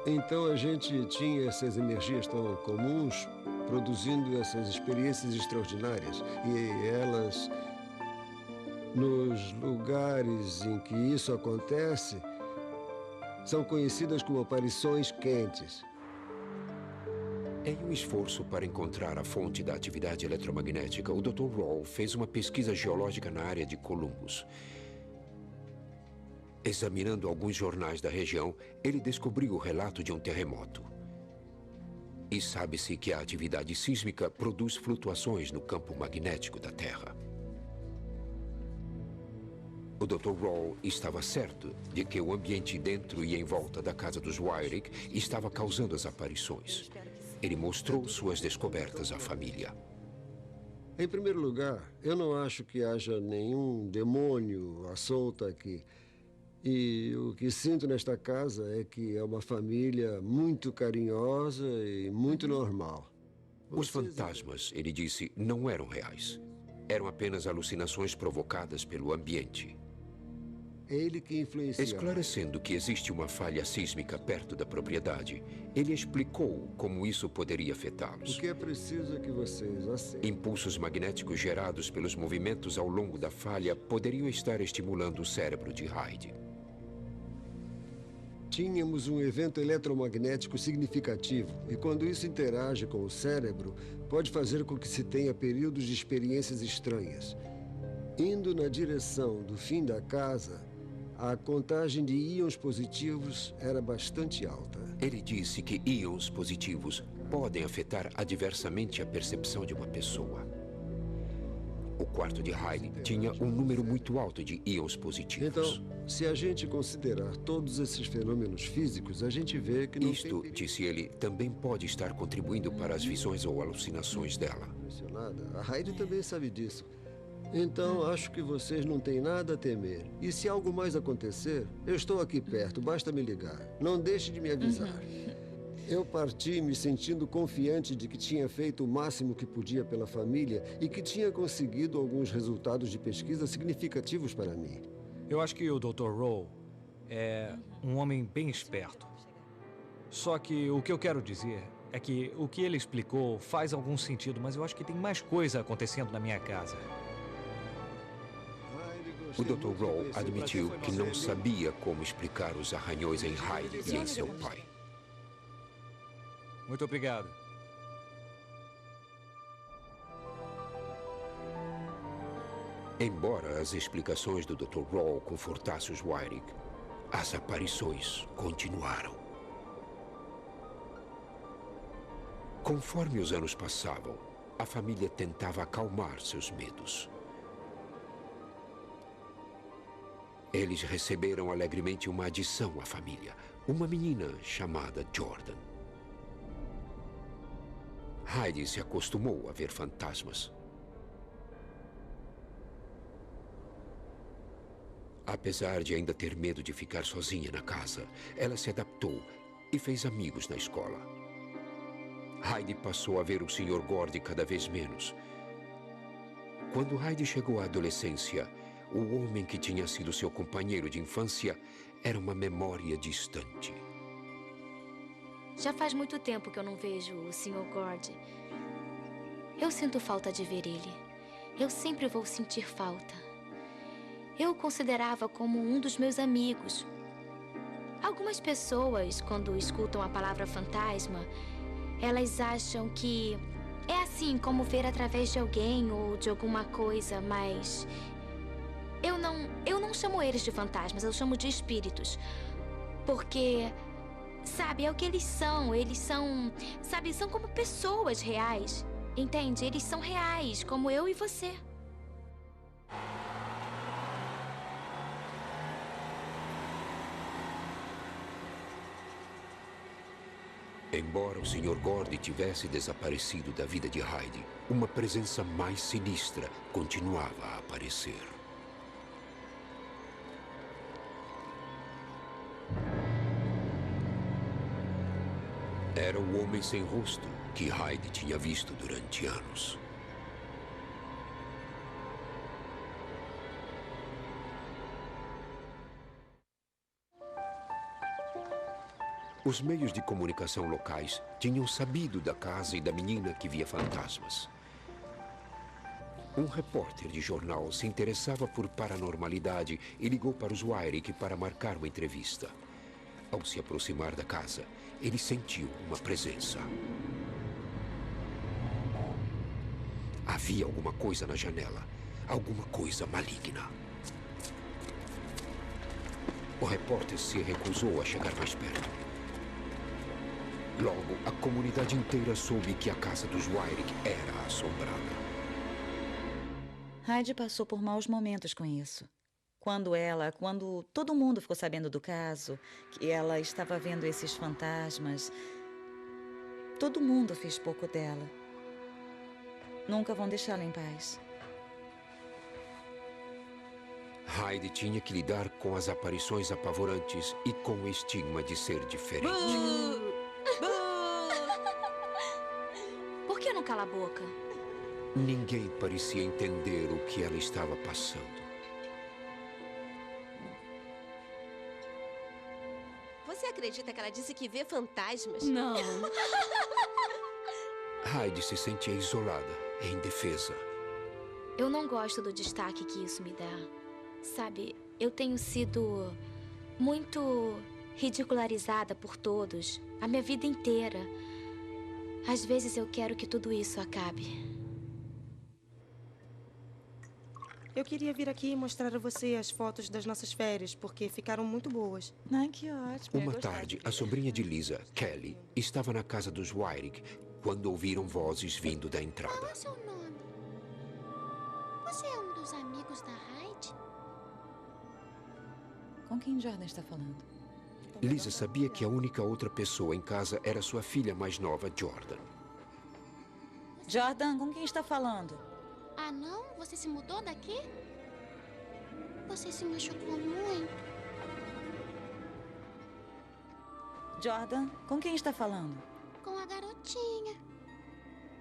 Então a gente tinha essas energias tão comuns, produzindo essas experiências extraordinárias. E elas, nos lugares em que isso acontece, são conhecidas como aparições quentes. Em um esforço para encontrar a fonte da atividade eletromagnética, o Dr. Rawle fez uma pesquisa geológica na área de Columbus. Examinando alguns jornais da região, ele descobriu o relato de um terremoto. E sabe-se que a atividade sísmica produz flutuações no campo magnético da Terra. O Dr. Rawle estava certo de que o ambiente dentro e em volta da casa dos Wyrick estava causando as aparições. Ele mostrou suas descobertas à família. Em primeiro lugar, eu não acho que haja nenhum demônio à solta aqui. E o que sinto nesta casa é que é uma família muito carinhosa e muito normal. Os fantasmas, ele disse, não eram reais. Eram apenas alucinações provocadas pelo ambiente. É ele que influencia. Esclarecendo que existe uma falha sísmica perto da propriedade, ele explicou como isso poderia afetá-los. O que é preciso é que vocês aceitem. Impulsos magnéticos gerados pelos movimentos ao longo da falha poderiam estar estimulando o cérebro de Heidi. Tínhamos um evento eletromagnético significativo, e quando isso interage com o cérebro, pode fazer com que se tenha períodos de experiências estranhas. Indo na direção do fim da casa, a contagem de íons positivos era bastante alta. Ele disse que íons positivos podem afetar adversamente a percepção de uma pessoa. O quarto de Heidi tinha um número muito alto de íons positivos. Então, se a gente considerar todos esses fenômenos físicos, a gente vê que não Isto, disse ele, também pode estar contribuindo para as visões ou alucinações dela. A Heidi também sabe disso. Então, acho que vocês não têm nada a temer. E se algo mais acontecer, eu estou aqui perto, basta me ligar. Não deixe de me avisar. Eu parti me sentindo confiante de que tinha feito o máximo que podia pela família e que tinha conseguido alguns resultados de pesquisa significativos para mim. Eu acho que o Dr. Rawle é um homem bem esperto. Só que o que eu quero dizer é que o que ele explicou faz algum sentido, mas eu acho que tem mais coisa acontecendo na minha casa. O Dr. Rawle admitiu que não sabia como explicar os arranhões em Heidi e em seu pai. Muito obrigado. Embora as explicações do Dr. Rawle confortassem os Wyrick, as aparições continuaram. Conforme os anos passavam, a família tentava acalmar seus medos. Eles receberam alegremente uma adição à família, uma menina chamada Jordan. Heidi se acostumou a ver fantasmas. Apesar de ainda ter medo de ficar sozinha na casa, ela se adaptou e fez amigos na escola. Heidi passou a ver o Sr. Gordy cada vez menos. Quando Heidi chegou à adolescência, o homem que tinha sido seu companheiro de infância era uma memória distante. Já faz muito tempo que eu não vejo o Sr. Gordy. Eu sinto falta de ver ele. Eu sempre vou sentir falta. Eu o considerava como um dos meus amigos. Algumas pessoas, quando escutam a palavra fantasma, elas acham que é assim como ver através de alguém ou de alguma coisa, mas eu não chamo eles de fantasmas, eu chamo de espíritos. Porque, sabe, é o que eles são. Eles são, sabe, são como pessoas reais. Entende? Eles são reais, como eu e você. Embora o Sr. Gordy tivesse desaparecido da vida de Heidi, uma presença mais sinistra continuava a aparecer. Era o homem sem rosto que Heidi tinha visto durante anos. Os meios de comunicação locais tinham sabido da casa e da menina que via fantasmas. Um repórter de jornal se interessava por paranormalidade e ligou para os Wyrick para marcar uma entrevista. Ao se aproximar da casa, ele sentiu uma presença. Havia alguma coisa na janela, alguma coisa maligna. O repórter se recusou a chegar mais perto. Logo, a comunidade inteira soube que a casa dos Wyrick era assombrada. Heidi passou por maus momentos com isso. Quando todo mundo ficou sabendo do caso, que ela estava vendo esses fantasmas, todo mundo fez pouco dela. Nunca vão deixá-la em paz. Heidi tinha que lidar com as aparições apavorantes e com o estigma de ser diferente. Por que não cala a boca? Ninguém parecia entender o que ela estava passando. Você acredita que ela disse que vê fantasmas? Não. Heidi se sentia isolada e indefesa. Eu não gosto do destaque que isso me dá. Sabe, eu tenho sido muito ridicularizada por todos a minha vida inteira. Às vezes eu quero que tudo isso acabe. Eu queria vir aqui e mostrar a você as fotos das nossas férias, porque ficaram muito boas. Ai, que ótimo. Uma tarde, a sobrinha de Lisa, Kelly, estava na casa dos Wyrick quando ouviram vozes vindo da entrada. Qual é o seu nome? Você é um dos amigos da Heidi? Com quem Jordan está falando? Lisa sabia que a única outra pessoa em casa era sua filha mais nova, Jordan. Jordan, com quem está falando? Ah, não? Você se mudou daqui? Você se machucou muito. Jordan, com quem está falando? Com a garotinha.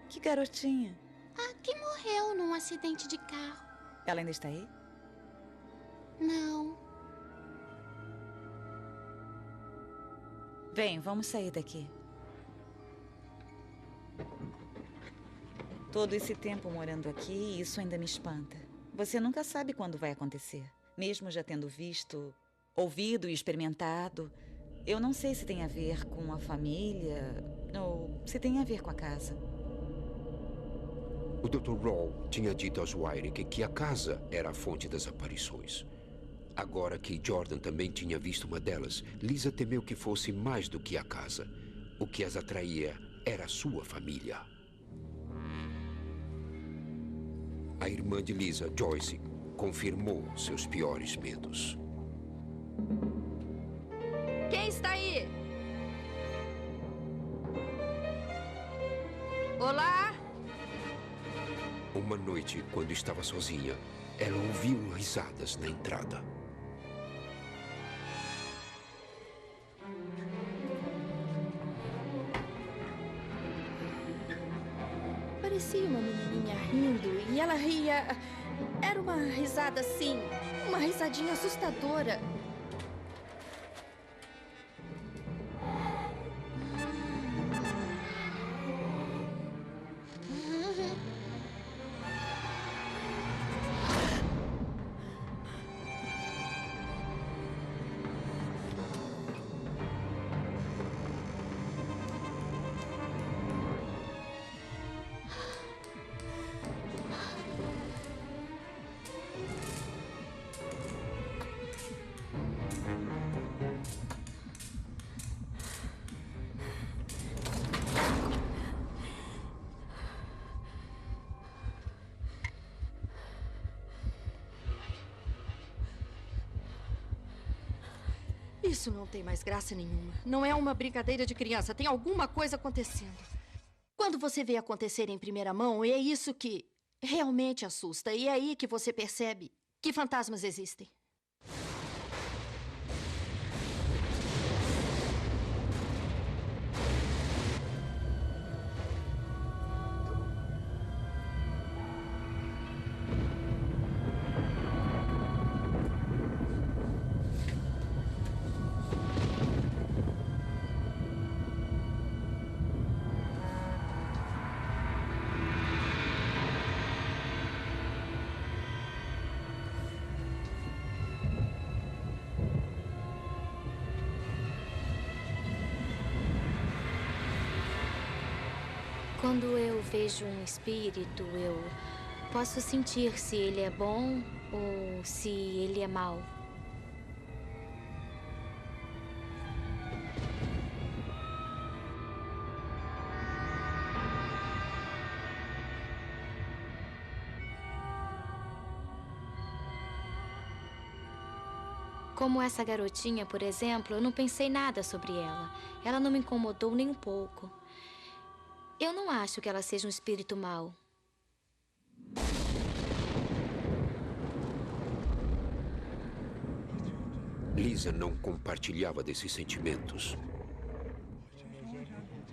Que garotinha? A que morreu num acidente de carro. Ela ainda está aí? Não. Vem, vamos sair daqui. Todo esse tempo morando aqui, isso ainda me espanta. Você nunca sabe quando vai acontecer. Mesmo já tendo visto, ouvido e experimentado, eu não sei se tem a ver com a família ou se tem a ver com a casa. O Dr. Rawl tinha dito aos Wyrick que a casa era a fonte das aparições. Agora que Jordan também tinha visto uma delas, Lisa temeu que fosse mais do que a casa. O que as atraía era a sua família. A irmã de Lisa, Joyce, confirmou seus piores medos. Quem está aí? Olá? Uma noite, quando estava sozinha, ela ouviu risadas na entrada. ela ria. Era uma risada assim, uma risadinha assustadora. Isso não tem mais graça nenhuma. Não é uma brincadeira de criança. Tem alguma coisa acontecendo. Quando você vê acontecer em primeira mão, é isso que realmente assusta. E é aí que você percebe que fantasmas existem. Quando eu vejo um espírito, eu posso sentir se ele é bom ou se ele é mau. Como essa garotinha, por exemplo, eu não pensei nada sobre ela. Ela não me incomodou nem um pouco. Eu não acho que ela seja um espírito mau. Lisa não compartilhava desses sentimentos.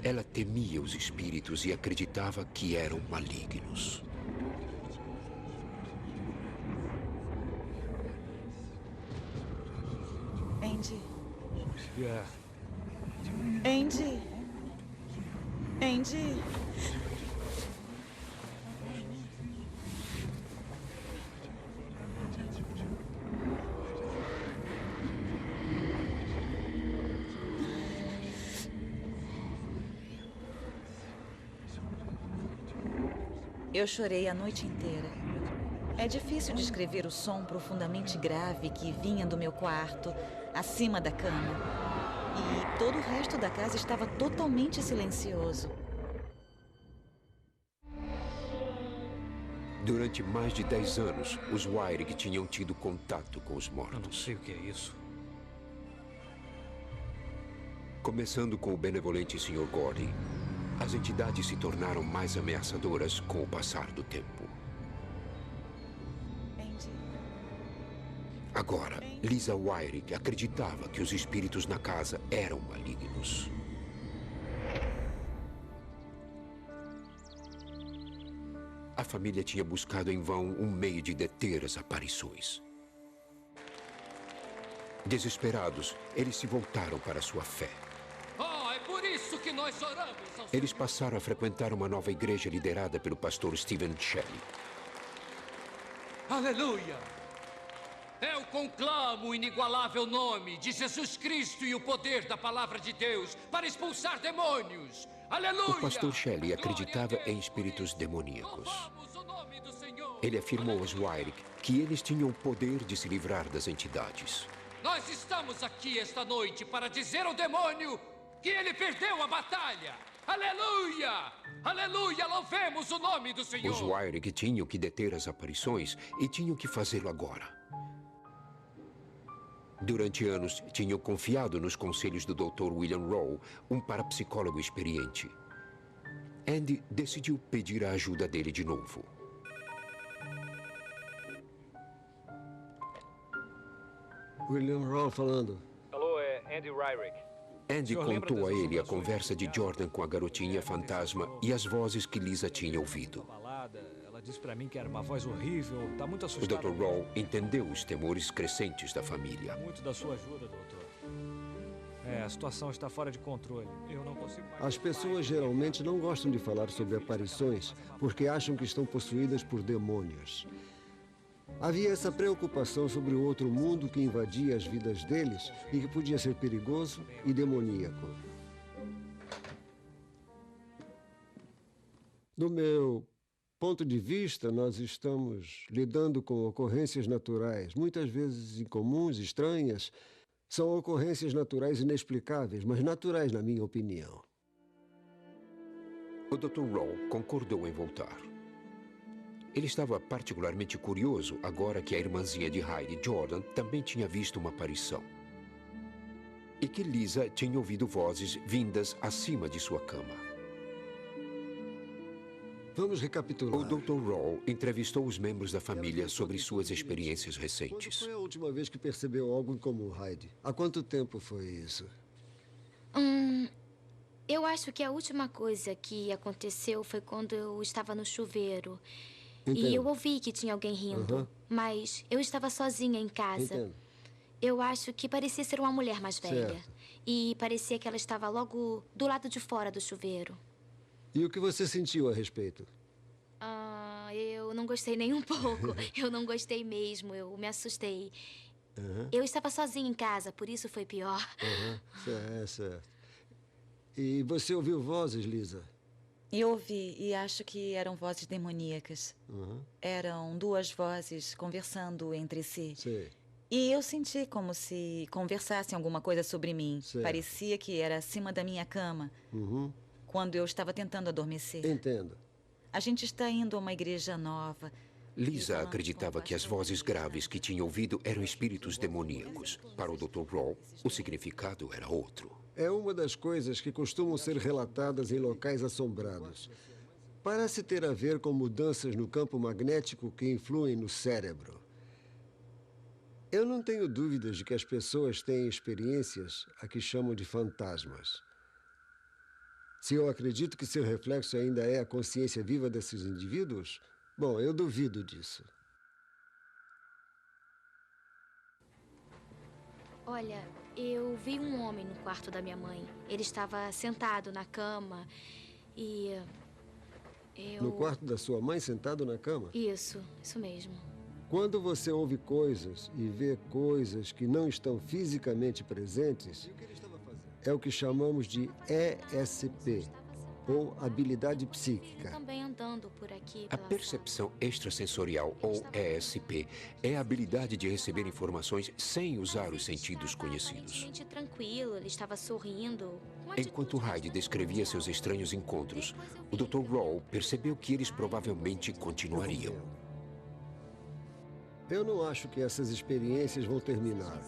Ela temia os espíritos e acreditava que eram malignos. Andy. Yeah. Andy. Andy. Eu chorei a noite inteira. É difícil descrever o som profundamente grave que vinha do meu quarto, acima da cama. E todo o resto da casa estava totalmente silencioso. Durante mais de 10 anos, os Wyrick tinham tido contato com os mortos. Eu não sei o que é isso. Começando com o benevolente Sr. Gordy, as entidades se tornaram mais ameaçadoras com o passar do tempo. Agora, Lisa Wyrick acreditava que os espíritos na casa eram malignos. A família tinha buscado em vão um meio de deter as aparições. Desesperados, eles se voltaram para sua fé. Oh, é por isso que nós oramos ao Eles Senhor. passaram a frequentar uma nova igreja liderada pelo pastor Stephen Shelley. Aleluia! Eu conclamo o inigualável nome de Jesus Cristo e o poder da palavra de Deus para expulsar demônios. Aleluia! O pastor Shelley acreditava em espíritos demoníacos. Ele afirmou aos Wyrick que eles tinham o poder de se livrar das entidades. Nós estamos aqui esta noite para dizer ao demônio que ele perdeu a batalha. Aleluia! Aleluia! Louvemos o nome do Senhor! Os Wyrick tinham que deter as aparições e tinham que fazê-lo agora. Durante anos, tinham confiado nos conselhos do Dr. William Rowe, um parapsicólogo experiente. Andy decidiu pedir a ajuda dele de novo. William Rowe falando. Alô, é Andy Wyrick. Andy contou a ele a conversa de Jordan com a garotinha fantasma e as vozes que Lisa tinha ouvido. Ela disse pra mim que era uma voz horrível. Tá muito O assustada. Dr. Roll entendeu os temores crescentes da família. Muito da sua ajuda, doutor. A situação está fora de controle. Eu não consigo mais... As pessoas geralmente não gostam de falar sobre aparições porque acham que estão possuídas por demônios. Havia essa preocupação sobre o outro mundo que invadia as vidas deles e que podia ser perigoso e demoníaco. Do meu ponto de vista, nós estamos lidando com ocorrências naturais, muitas vezes incomuns, estranhas. São ocorrências naturais inexplicáveis, mas naturais, na minha opinião. O Dr. Roll concordou em voltar. Ele estava particularmente curioso agora que a irmãzinha de Heidi, Jordan, também tinha visto uma aparição. E que Lisa tinha ouvido vozes vindas acima de sua cama. Vamos recapitular. O Dr. Roll entrevistou os membros da família sobre suas experiências recentes. Quando foi a última vez que percebeu algo incomum, Heidi? Há quanto tempo foi isso? Eu acho que a última coisa que aconteceu foi quando eu estava no chuveiro. Entendo. E eu ouvi que tinha alguém rindo. Mas eu estava sozinha em casa. Entendo. Eu acho que parecia ser uma mulher mais velha. Certo. E parecia que ela estava logo do lado de fora do chuveiro. E o que você sentiu a respeito? Eu não gostei nem um pouco. Eu não gostei mesmo. Eu me assustei. Eu estava sozinha em casa, por isso foi pior. Certo. E você ouviu vozes, Lisa? Eu ouvi e acho que eram vozes demoníacas. Eram duas vozes conversando entre si. Sei. E eu senti como se conversassem alguma coisa sobre mim. Certo. Parecia que era acima da minha cama, quando eu estava tentando adormecer. Entendo. A gente está indo a uma igreja nova. Lisa acreditava que as vozes graves que tinha ouvido eram espíritos demoníacos. Para o Dr. Roll, o significado era outro. É uma das coisas que costumam ser relatadas em locais assombrados. Parece ter a ver com mudanças no campo magnético que influem no cérebro. Eu não tenho dúvidas de que as pessoas têm experiências a que chamam de fantasmas. Se eu acredito que seu reflexo ainda é a consciência viva desses indivíduos, bom, eu duvido disso. Olha, eu vi um homem no quarto da minha mãe. Ele estava sentado na cama e No quarto da sua mãe, sentado na cama? Isso mesmo. Quando você ouve coisas e vê coisas que não estão fisicamente presentes, é o que chamamos de ESP, ou habilidade psíquica. Também andando por aqui. A percepção extrasensorial, ou ESP, é a habilidade de receber informações sem usar os sentidos conhecidos. Gente tranquilo, ele estava sorrindo. Enquanto Heidi descrevia seus estranhos encontros, o Dr. Roll percebeu que eles provavelmente continuariam. Eu não acho que essas experiências vão terminar,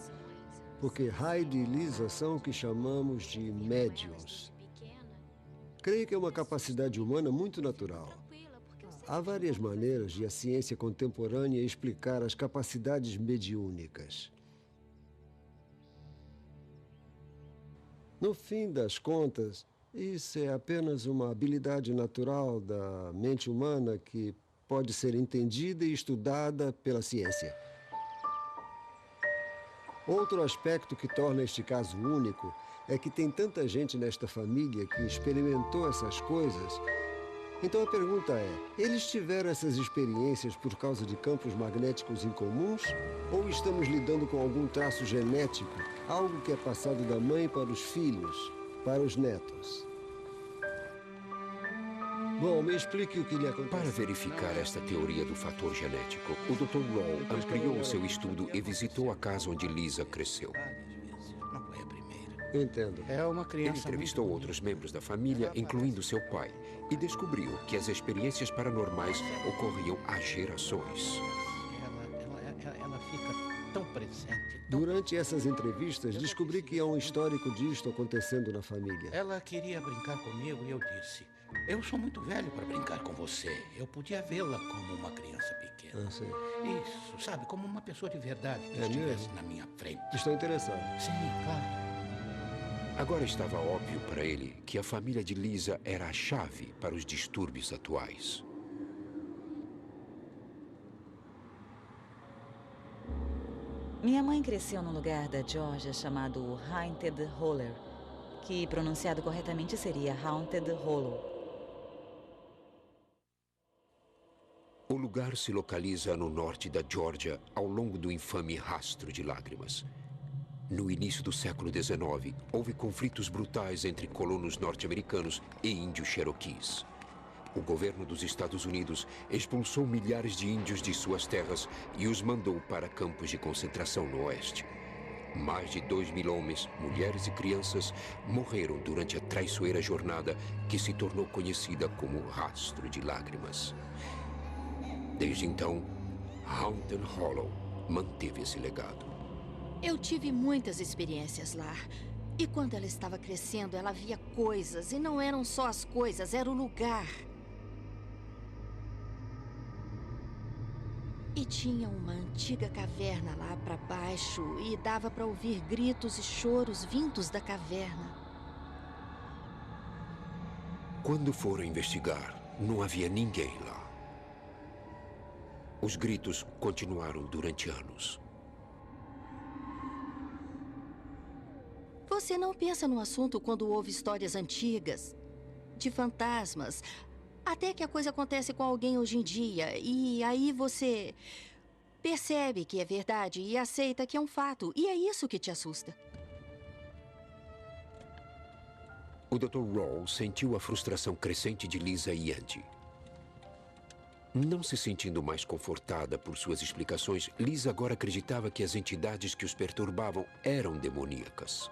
porque Heidi e Lisa são o que chamamos de médiums. Creio que é uma capacidade humana muito natural. Há várias maneiras de a ciência contemporânea explicar as capacidades mediúnicas. No fim das contas, isso é apenas uma habilidade natural da mente humana que pode ser entendida e estudada pela ciência. Outro aspecto que torna este caso único é que tem tanta gente nesta família que experimentou essas coisas. Então a pergunta é, eles tiveram essas experiências por causa de campos magnéticos incomuns? Ou estamos lidando com algum traço genético, algo que é passado da mãe para os filhos, para os netos? Bom, me explique o que lhe aconteceu. Para verificar esta teoria do fator genético, o Dr. Roll ampliou o seu estudo e visitou a casa onde Lisa cresceu. Entendo. É uma Ele criança. entrevistou outros membros da família, incluindo seu pai, e descobriu que as experiências paranormais ocorriam há gerações. Ela fica tão presente. Durante essas entrevistas, descobri que há um histórico disto acontecendo na família. Ela queria brincar comigo e eu disse: eu sou muito velho para brincar com você. Eu podia vê-la como uma criança pequena. Sim. Isso, sabe, como uma pessoa de verdade que É estivesse mesmo? na minha frente. Estou interessado. Sim, claro. Agora estava óbvio para ele que a família de Lisa era a chave para os distúrbios atuais. Minha mãe cresceu num lugar da Geórgia chamado Haunted Holler, que pronunciado corretamente seria Haunted Hollow. O lugar se localiza no norte da Geórgia, ao longo do infame Rastro de Lágrimas. No início do século XIX, houve conflitos brutais entre colonos norte-americanos e índios cherokees. O governo dos Estados Unidos expulsou milhares de índios de suas terras e os mandou para campos de concentração no oeste. Mais de 2.000 homens, mulheres e crianças morreram durante a traiçoeira jornada que se tornou conhecida como Rastro de Lágrimas. Desde então, Haunted Hollow manteve esse legado. Eu tive muitas experiências lá. E quando ela estava crescendo, ela via coisas. E não eram só as coisas, era o lugar. E tinha uma antiga caverna lá para baixo. E dava para ouvir gritos e choros vindos da caverna. Quando foram investigar, não havia ninguém lá. Os gritos continuaram durante anos. Você não pensa no assunto quando ouve histórias antigas, de fantasmas, até que a coisa acontece com alguém hoje em dia, e aí você percebe que é verdade e aceita que é um fato, e é isso que te assusta. O Dr. Rawls sentiu a frustração crescente de Lisa e Andy. Não se sentindo mais confortada por suas explicações, Lisa agora acreditava que as entidades que os perturbavam eram demoníacas.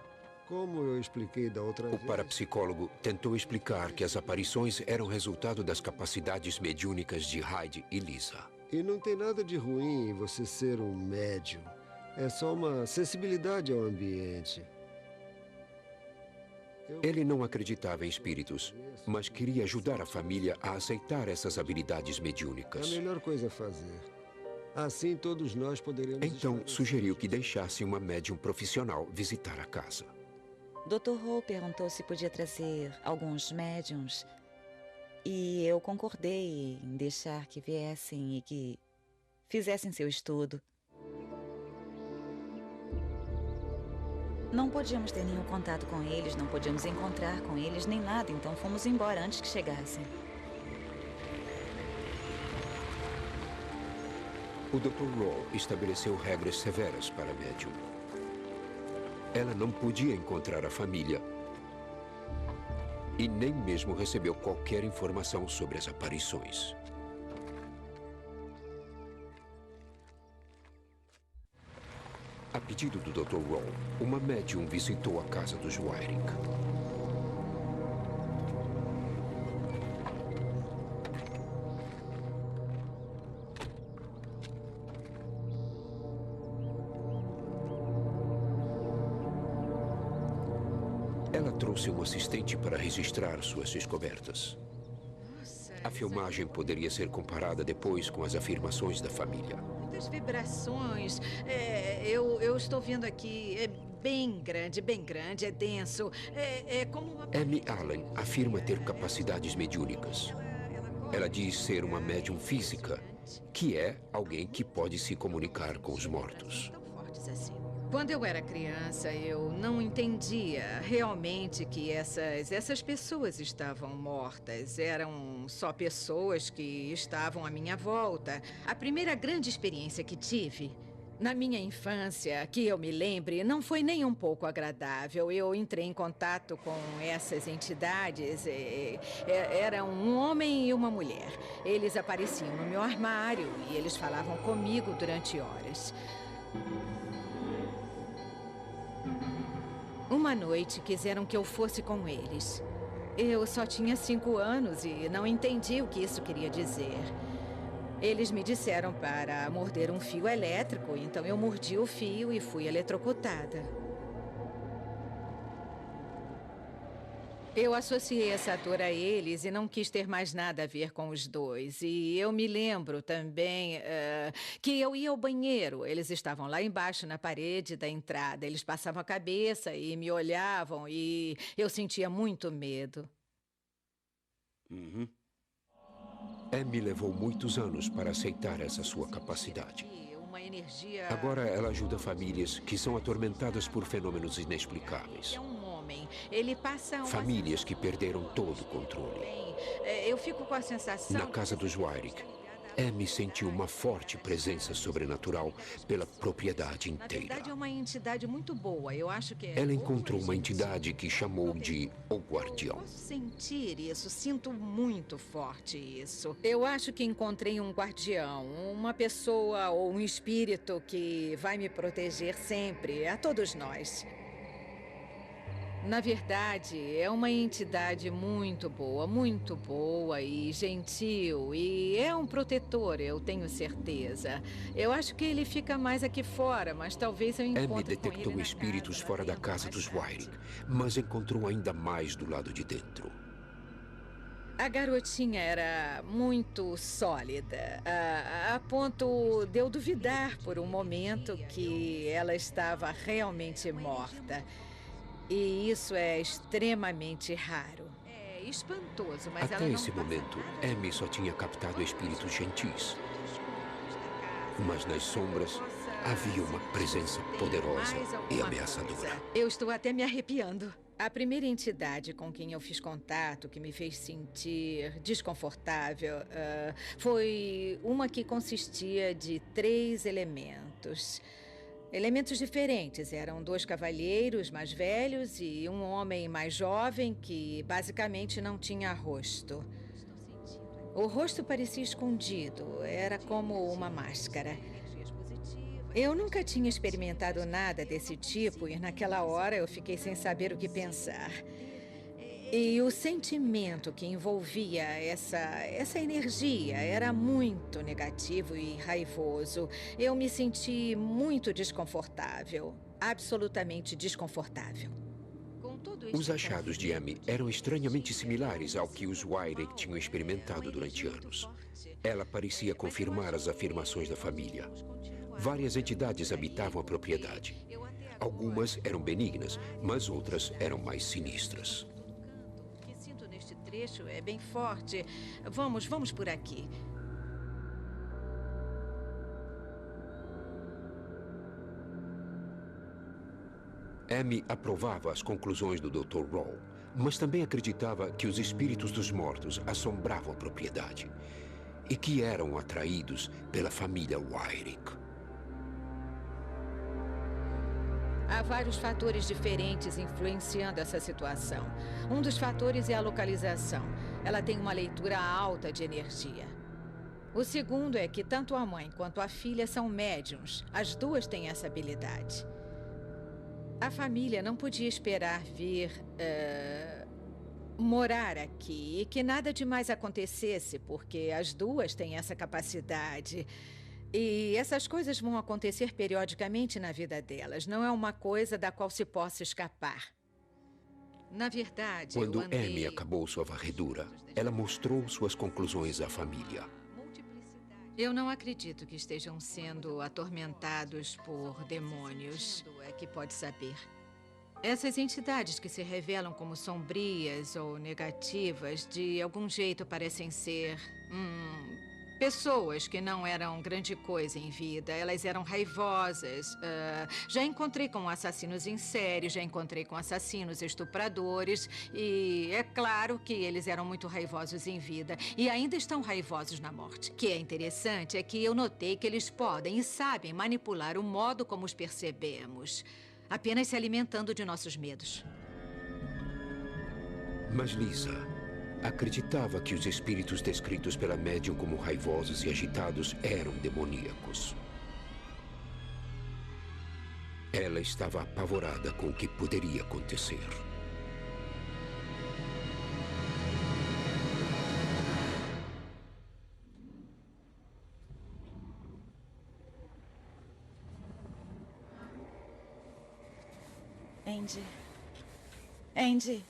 Como eu expliquei da outra vez... O parapsicólogo tentou explicar que as aparições eram resultado das capacidades mediúnicas de Hyde e Lisa. E não tem nada de ruim em você ser um médium. É só uma sensibilidade ao ambiente. Ele não acreditava em espíritos, mas queria ajudar a família a aceitar essas habilidades mediúnicas. É a melhor coisa a fazer. Assim todos nós poderemos... Então, sugeriu que deixasse uma médium profissional visitar a casa. Dr. Ho perguntou se podia trazer alguns médiums. E eu concordei em deixar que viessem e que fizessem seu estudo. Não podíamos ter nenhum contato com eles, não podíamos encontrar com eles, nem nada, então fomos embora antes que chegassem. O Dr. Raw estabeleceu regras severas para a médium. Ela não podia encontrar a família e nem mesmo recebeu qualquer informação sobre as aparições. A pedido do Dr. Raw, uma médium visitou a casa dos Waring. Ela trouxe um assistente para registrar suas descobertas. A filmagem poderia ser comparada depois com as afirmações da família. Muitas vibrações. Eu estou vendo aqui. É bem grande, é denso. É como uma... Amy Allen afirma ter capacidades mediúnicas. Ela diz ser uma médium física, que é alguém que pode se comunicar com os mortos. Quando eu era criança, eu não entendia realmente que essas pessoas estavam mortas. Eram só pessoas que estavam à minha volta. A primeira grande experiência que tive na minha infância, que eu me lembre, não foi nem um pouco agradável. Eu entrei em contato com essas entidades. Era um homem e uma mulher. Eles apareciam no meu armário e eles falavam comigo durante horas. Uma noite quiseram que eu fosse com eles. Eu só tinha 5 anos e não entendi o que isso queria dizer. Eles me disseram para morder um fio elétrico, então eu mordi o fio e fui eletrocutada. Eu associei essa dor a eles e não quis ter mais nada a ver com os dois. E eu me lembro também que eu ia ao banheiro. Eles estavam lá embaixo, na parede da entrada. Eles passavam a cabeça e me olhavam e eu sentia muito medo. Amy levou muitos anos para aceitar essa sua capacidade. uma energia... Agora ela ajuda famílias que são atormentadas por fenômenos inexplicáveis. É um homem. Ele passa uma... Famílias que perderam todo o controle. Eu fico com a sensação... Na casa dos Wyrick, Amy sentiu uma forte presença sobrenatural pela propriedade Na inteira. verdade, é uma entidade muito boa. Eu acho que... Ela encontrou uma entidade que chamou de O Guardião. Posso sentir isso, sinto muito forte isso. Eu acho que encontrei um guardião, uma pessoa ou um espírito que vai me proteger sempre, a todos nós. Na verdade, é uma entidade muito boa e gentil. E é um protetor, eu tenho certeza. Eu acho que ele fica mais aqui fora, mas talvez eu encontre Amy detectou espíritos fora da casa dos Wyrick, mas encontrou ainda mais do lado de dentro. A garotinha era muito sólida, a ponto de eu duvidar por um momento que ela estava realmente morta. E isso é extremamente raro. É espantoso, mas ela Até não... esse momento, Amy só tinha captado espíritos gentis. Mas nas sombras, havia uma presença poderosa e ameaçadora. Eu estou até me arrepiando. A primeira entidade com quem eu fiz contato, que me fez sentir desconfortável, foi uma que consistia de 3 elementos. Elementos diferentes. Eram 2 cavalheiros mais velhos e um homem mais jovem que basicamente não tinha rosto. O rosto parecia escondido, era como uma máscara. Eu nunca tinha experimentado nada desse tipo e naquela hora eu fiquei sem saber o que pensar. E o sentimento que envolvia essa energia era muito negativo e raivoso. Eu me senti muito desconfortável, absolutamente desconfortável. Os achados de Amy eram estranhamente similares ao que os Wyrick tinham experimentado durante anos. Ela parecia confirmar as afirmações da família. Várias entidades habitavam a propriedade. Algumas eram benignas, mas outras eram mais sinistras. Neste trecho é bem forte. Vamos por aqui. Amy aprovava as conclusões do Dr. Rawl, mas também acreditava que os espíritos dos mortos assombravam a propriedade e que eram atraídos pela família Wyrick. Há vários fatores diferentes influenciando essa situação. Um dos fatores é a localização. Ela tem uma leitura alta de energia. O segundo é que tanto a mãe quanto a filha são médiums. As duas têm essa habilidade. A família não podia esperar vir morar aqui e que nada demais acontecesse, porque as duas têm essa capacidade. E essas coisas vão acontecer periodicamente na vida delas. Não é uma coisa da qual se possa escapar. Na verdade, Quando Amy acabou sua varredura, ela mostrou suas conclusões à família. Eu não acredito que estejam sendo atormentados por demônios. É que pode saber. Essas entidades que se revelam como sombrias ou negativas, de algum jeito parecem ser pessoas que não eram grande coisa em vida. Elas eram raivosas. Já encontrei com assassinos em série, já encontrei com assassinos estupradores. E é claro que eles eram muito raivosos em vida. E ainda estão raivosos na morte. O que é interessante é que eu notei que eles podem e sabem manipular o modo como os percebemos. Apenas se alimentando de nossos medos. Mas Lisa acreditava que os espíritos descritos pela médium como raivosos e agitados eram demoníacos. Ela estava apavorada com o que poderia acontecer. Andy. Andy.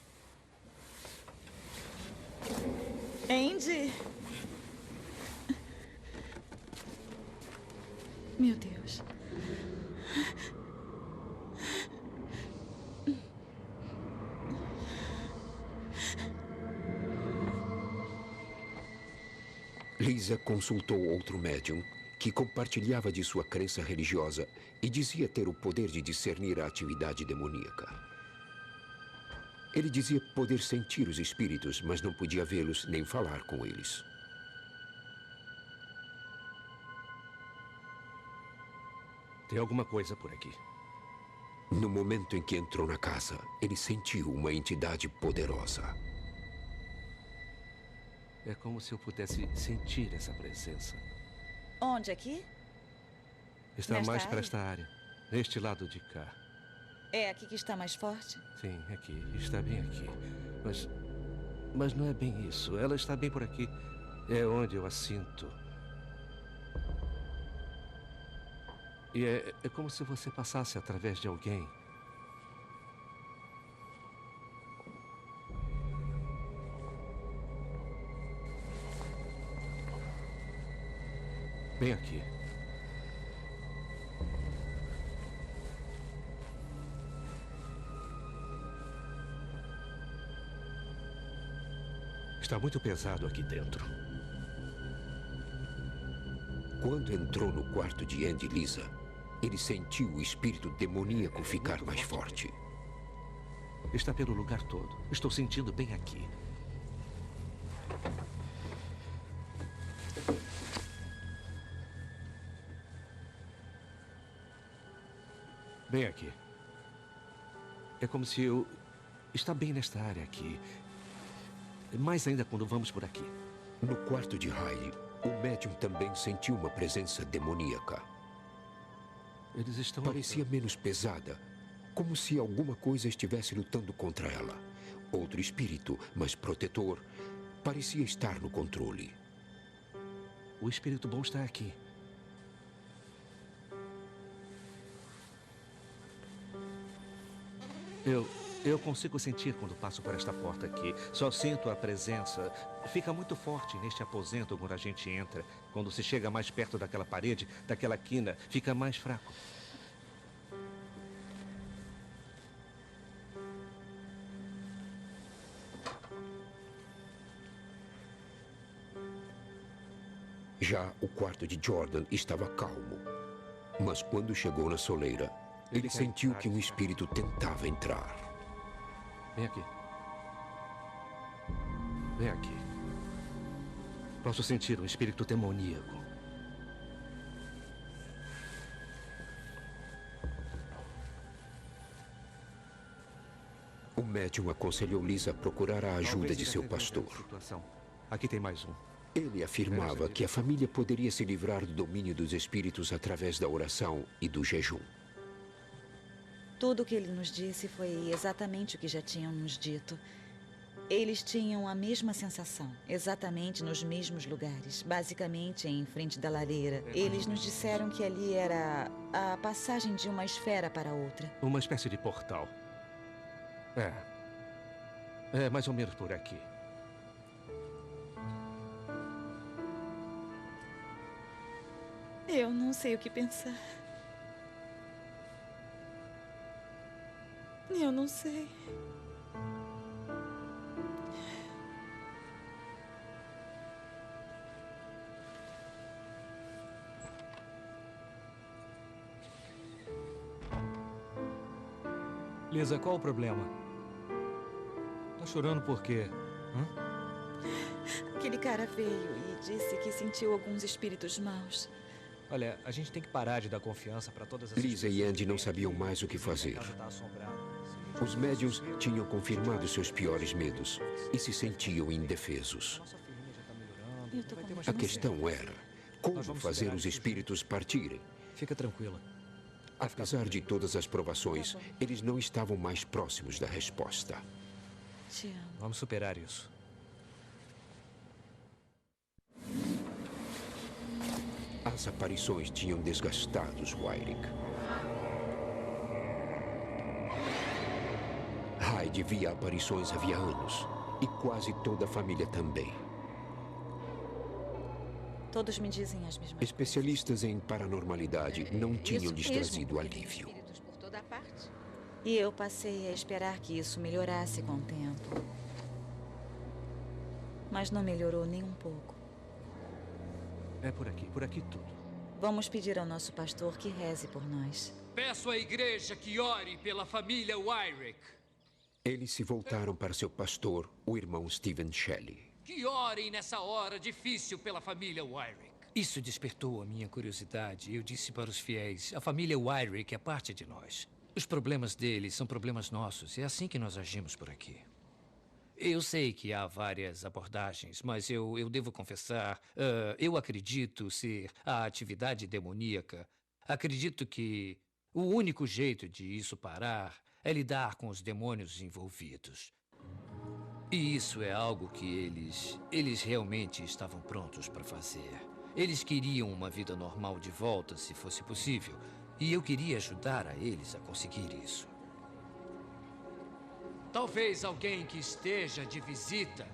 Andy. Meu Deus. Lisa consultou outro médium que compartilhava de sua crença religiosa e dizia ter o poder de discernir a atividade demoníaca. Ele dizia poder sentir os espíritos, mas não podia vê-los nem falar com eles. Tem alguma coisa por aqui. No momento em que entrou na casa, ele sentiu uma entidade poderosa. É como se eu pudesse sentir essa presença. Onde? Aqui? Está Nesta mais para área? esta área, neste lado de cá. É aqui que está mais forte? Sim, aqui. Está bem aqui. Mas não é bem isso. Ela está bem por aqui. É onde eu a sinto. E é como se você passasse através de alguém. Bem aqui. Está muito pesado aqui dentro. Quando entrou no quarto de Andy e Lisa, ele sentiu o espírito demoníaco ficar mais forte. Está pelo lugar todo. Estou sentindo bem aqui. Bem aqui. É como se eu... Está bem nesta área aqui. Mais ainda quando vamos por aqui. No quarto de Riley, o médium também sentiu uma presença demoníaca. Eles estão... Parecia menos pesada, como se alguma coisa estivesse lutando contra ela. Outro espírito, mas protetor, parecia estar no controle. O espírito bom está aqui. Eu consigo sentir quando passo por esta porta aqui. Só sinto a presença. Fica muito forte neste aposento quando a gente entra. Quando se chega mais perto daquela parede, daquela quina, fica mais fraco. Já o quarto de Jordan estava calmo. Mas quando chegou na soleira, ele sentiu que um espírito tentava entrar. Vem aqui. Vem aqui. Posso sentir um espírito demoníaco. O médium aconselhou Lisa a procurar a ajuda de seu pastor. Aqui tem mais um. Ele afirmava que a família poderia se livrar do domínio dos espíritos através da oração e do jejum. Tudo o que ele nos disse foi exatamente o que já tinham nos dito. Eles tinham a mesma sensação, exatamente nos mesmos lugares, basicamente em frente da lareira. Eles nos disseram que ali era a passagem de uma esfera para outra. Uma espécie de portal. É mais ou menos por aqui. Eu não sei o que pensar. Eu não sei. Lisa, qual o problema? Tá chorando por quê? Aquele cara veio e disse que sentiu alguns espíritos maus. Olha, a gente tem que parar de dar confiança para todas as Lisa e Andy não sabiam mais o que fazer. Os médiuns tinham confirmado seus piores medos e se sentiam indefesos. A questão era como fazer os espíritos partirem. Fica tranquila. Apesar de todas as provações, eles não estavam mais próximos da resposta. Te amo. Vamos superar isso. As aparições tinham desgastado os Wyrick. Hyde via aparições havia anos, e quase toda a família também. Todos me dizem as mesmas coisas. Especialistas em paranormalidade não tinham lhes trazido alívio. Por toda parte. E eu passei a esperar que isso melhorasse com o tempo. Mas não melhorou nem um pouco. É por aqui tudo. Vamos pedir ao nosso pastor que reze por nós. Peço à igreja que ore pela família Wyrick. Eles se voltaram para seu pastor, o irmão Stephen Shelley. Que orem nessa hora difícil pela família Wyrick. Isso despertou a minha curiosidade. Eu disse para os fiéis, a família Wyrick é parte de nós. Os problemas deles são problemas nossos. É assim que nós agimos por aqui. Eu sei que há várias abordagens, mas eu devo confessar, eu acredito ser a atividade demoníaca. Acredito que o único jeito de isso parar é lidar com os demônios envolvidos. E isso é algo que eles realmente estavam prontos para fazer. Eles queriam uma vida normal de volta, se fosse possível. E eu queria ajudar a eles a conseguir isso. Talvez alguém que esteja de visita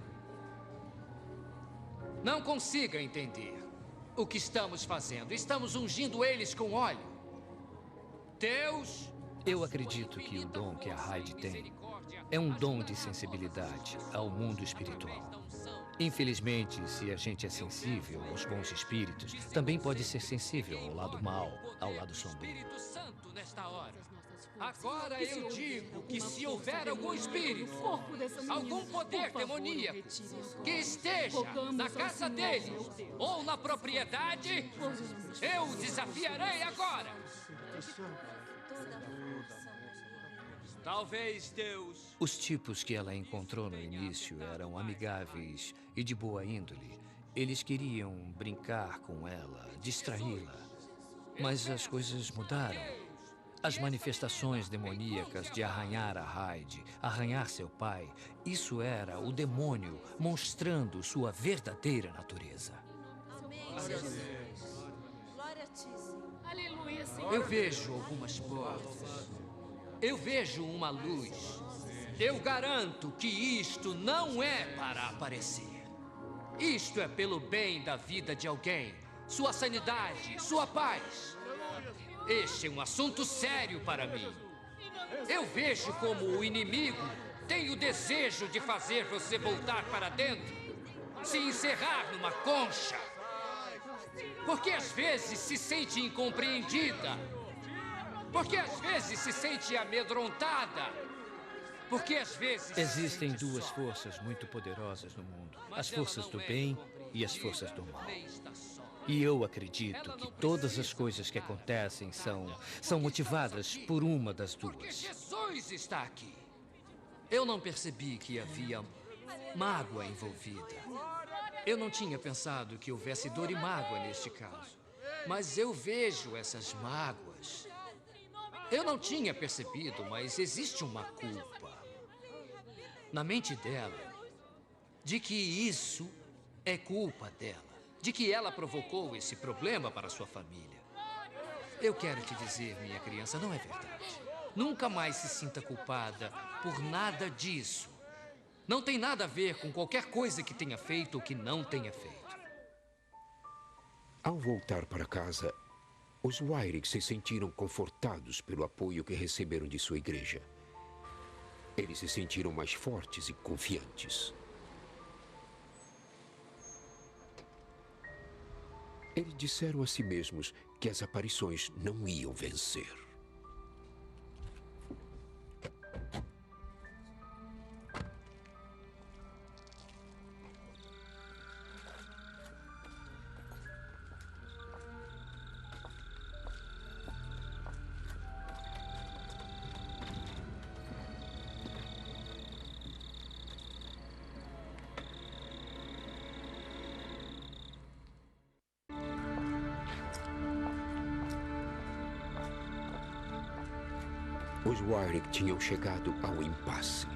não consiga entender o que estamos fazendo. Estamos ungindo eles com óleo. Deus... Eu acredito que o dom que a Hyde tem é um dom de sensibilidade ao mundo espiritual. Infelizmente, se a gente é sensível aos bons espíritos, também pode ser sensível ao lado mau, ao lado sombrio. Agora eu digo que se houver algum espírito, algum poder demoníaco que esteja na casa dele ou na propriedade, eu o desafiarei agora. Talvez Deus... Os tipos que ela encontrou no início eram amigáveis e de boa índole. Eles queriam brincar com ela, distraí-la. Mas as coisas mudaram. As manifestações demoníacas de arranhar a Hyde, arranhar seu pai, isso era o demônio mostrando sua verdadeira natureza. Aleluia, Senhor. Eu vejo algumas portas. Eu vejo uma luz. Eu garanto que isto não é para aparecer. Isto é pelo bem da vida de alguém, sua sanidade, sua paz. Este é um assunto sério para mim. Eu vejo como o inimigo tem o desejo de fazer você voltar para dentro, se encerrar numa concha. Porque às vezes se sente incompreendida. Porque às vezes se sente amedrontada. Porque às vezes... Existem duas forças muito poderosas no mundo. As forças do bem e as forças do mal. E eu acredito que todas as coisas que acontecem são motivadas por uma das duas. Jesus está aqui. Eu não percebi que havia mágoa envolvida. Eu não tinha pensado que houvesse dor e mágoa neste caso. Mas eu vejo essas mágoas. Eu não tinha percebido, mas existe uma culpa na mente dela de que isso é culpa dela, de que ela provocou esse problema para sua família. Eu quero te dizer, minha criança, não é verdade. Nunca mais se sinta culpada por nada disso. Não tem nada a ver com qualquer coisa que tenha feito ou que não tenha feito. Ao voltar para casa, os Wyrick se sentiram confortados pelo apoio que receberam de sua igreja. Eles se sentiram mais fortes e confiantes. Eles disseram a si mesmos que as aparições não iam vencer. Os Wyrick tinham chegado ao impasse.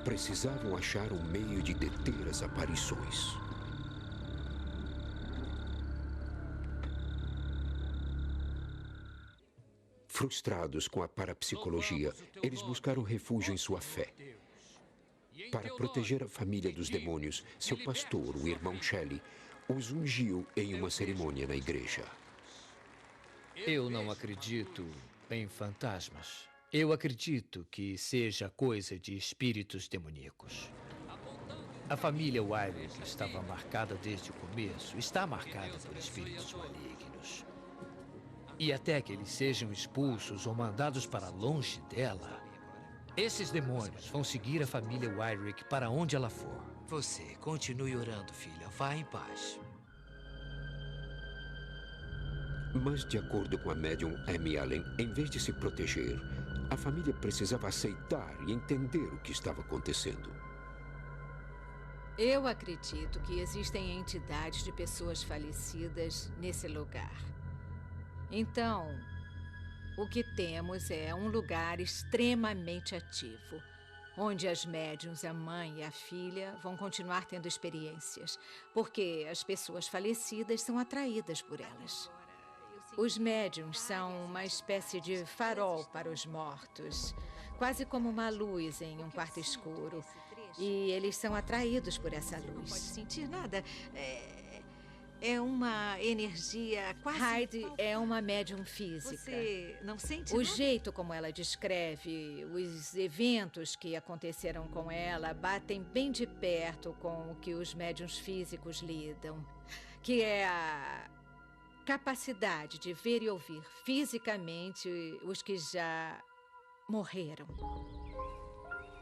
Precisavam achar um meio de deter as aparições. Frustrados com a parapsicologia, eles buscaram refúgio em sua fé. Para proteger a família dos demônios, seu pastor, o irmão Shelley, os ungiu em uma cerimônia na igreja. Eu não acredito em fantasmas. Eu acredito que seja coisa de espíritos demoníacos. A família Wyrick estava marcada desde o começo. Está marcada por espíritos malignos. E até que eles sejam expulsos ou mandados para longe dela, esses demônios vão seguir a família Wyrick para onde ela for. Você continue orando, filha. Vá em paz. Mas, de acordo com a médium Amy Allen, em vez de se proteger, a família precisava aceitar e entender o que estava acontecendo. Eu acredito que existem entidades de pessoas falecidas nesse lugar. Então, o que temos é um lugar extremamente ativo, onde as médiuns, a mãe e a filha, vão continuar tendo experiências, porque as pessoas falecidas são atraídas por elas. Os médiuns são uma espécie de farol para os mortos, quase como uma luz em um quarto escuro. E eles são atraídos por essa luz. Não pode sentir nada. É uma energia quase... Heidi é uma médium física. Você não sente nada? O jeito como ela descreve os eventos que aconteceram com ela batem bem de perto com o que os médiums físicos lidam, que é a capacidade de ver e ouvir fisicamente os que já morreram.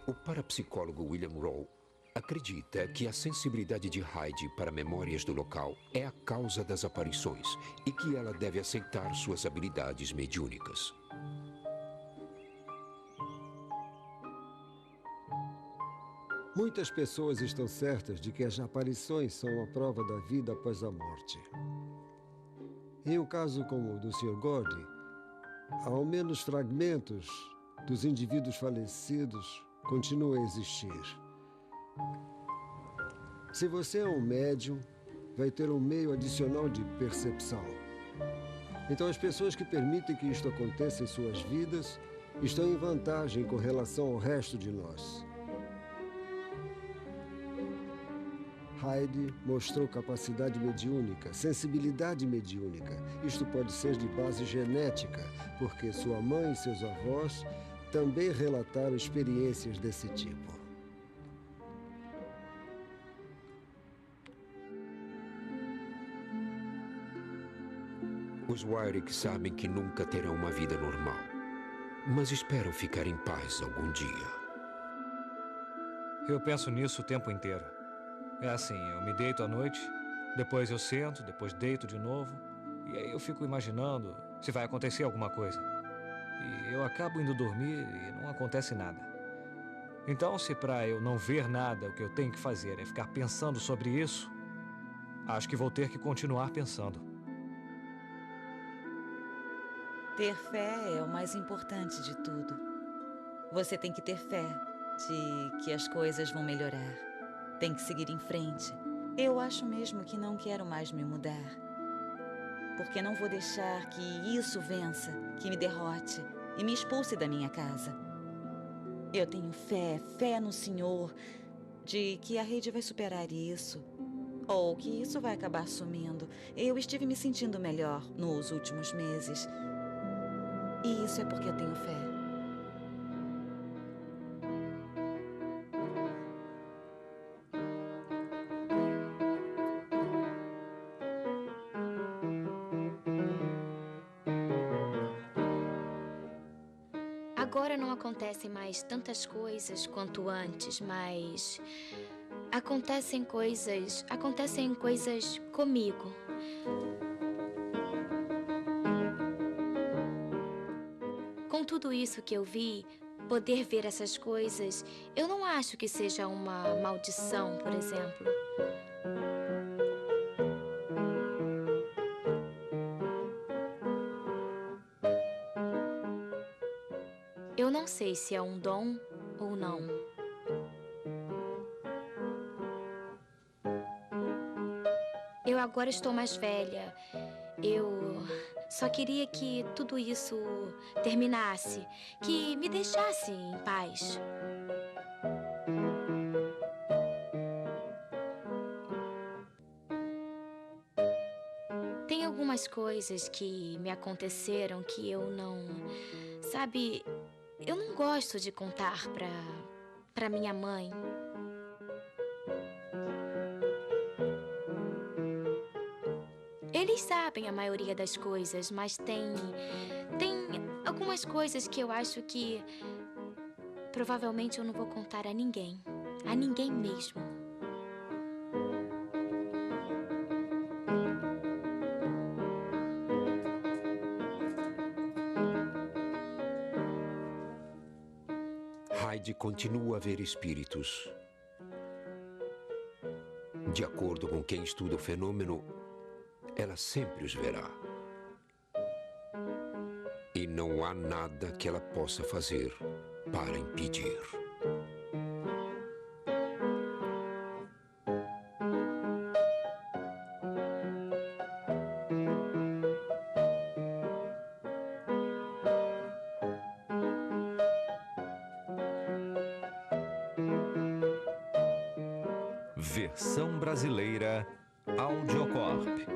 O parapsicólogo William Rowe acredita que a sensibilidade de Heidi para memórias do local é a causa das aparições e que ela deve aceitar suas habilidades mediúnicas. Muitas pessoas estão certas de que as aparições são a prova da vida após a morte. Em um caso como o do Sr. Gordy, há ao menos fragmentos dos indivíduos falecidos continuam a existir. Se você é um médium, vai ter um meio adicional de percepção. Então, as pessoas que permitem que isto aconteça em suas vidas estão em vantagem com relação ao resto de nós. Heidi mostrou capacidade mediúnica, sensibilidade mediúnica. Isto pode ser de base genética, porque sua mãe e seus avós também relataram experiências desse tipo. Os Wyrick sabem que nunca terão uma vida normal, mas esperam ficar em paz algum dia. Eu penso nisso o tempo inteiro. É assim, eu me deito à noite, depois eu sento, depois deito de novo, e aí eu fico imaginando se vai acontecer alguma coisa. E eu acabo indo dormir e não acontece nada. Então, se para eu não ver nada, o que eu tenho que fazer é ficar pensando sobre isso, acho que vou ter que continuar pensando. Ter fé é o mais importante de tudo. Você tem que ter fé de que as coisas vão melhorar. Tem que seguir em frente. Eu acho mesmo que não quero mais me mudar. Porque não vou deixar que isso vença, que me derrote e me expulse da minha casa. Eu tenho fé no Senhor, de que a rede vai superar isso. Ou que isso vai acabar sumindo. Eu estive me sentindo melhor nos últimos meses. E isso é porque eu tenho fé. Agora não acontecem mais tantas coisas quanto antes, mas acontecem coisas comigo. Com tudo isso que eu vi, poder ver essas coisas, eu não acho que seja uma maldição, por exemplo. Eu não sei se é um dom ou não. Eu agora estou mais velha. Eu só queria que tudo isso terminasse, que me deixasse em paz. Tem algumas coisas que me aconteceram que eu não... Sabe, eu não gosto de contar pra minha mãe. Eles sabem a maioria das coisas, mas tem algumas coisas que eu acho que provavelmente eu não vou contar a ninguém mesmo. Heidi continua a ver espíritos. De acordo com quem estuda o fenômeno, ela sempre os verá. E não há nada que ela possa fazer para impedir. Versão brasileira Audiocorp.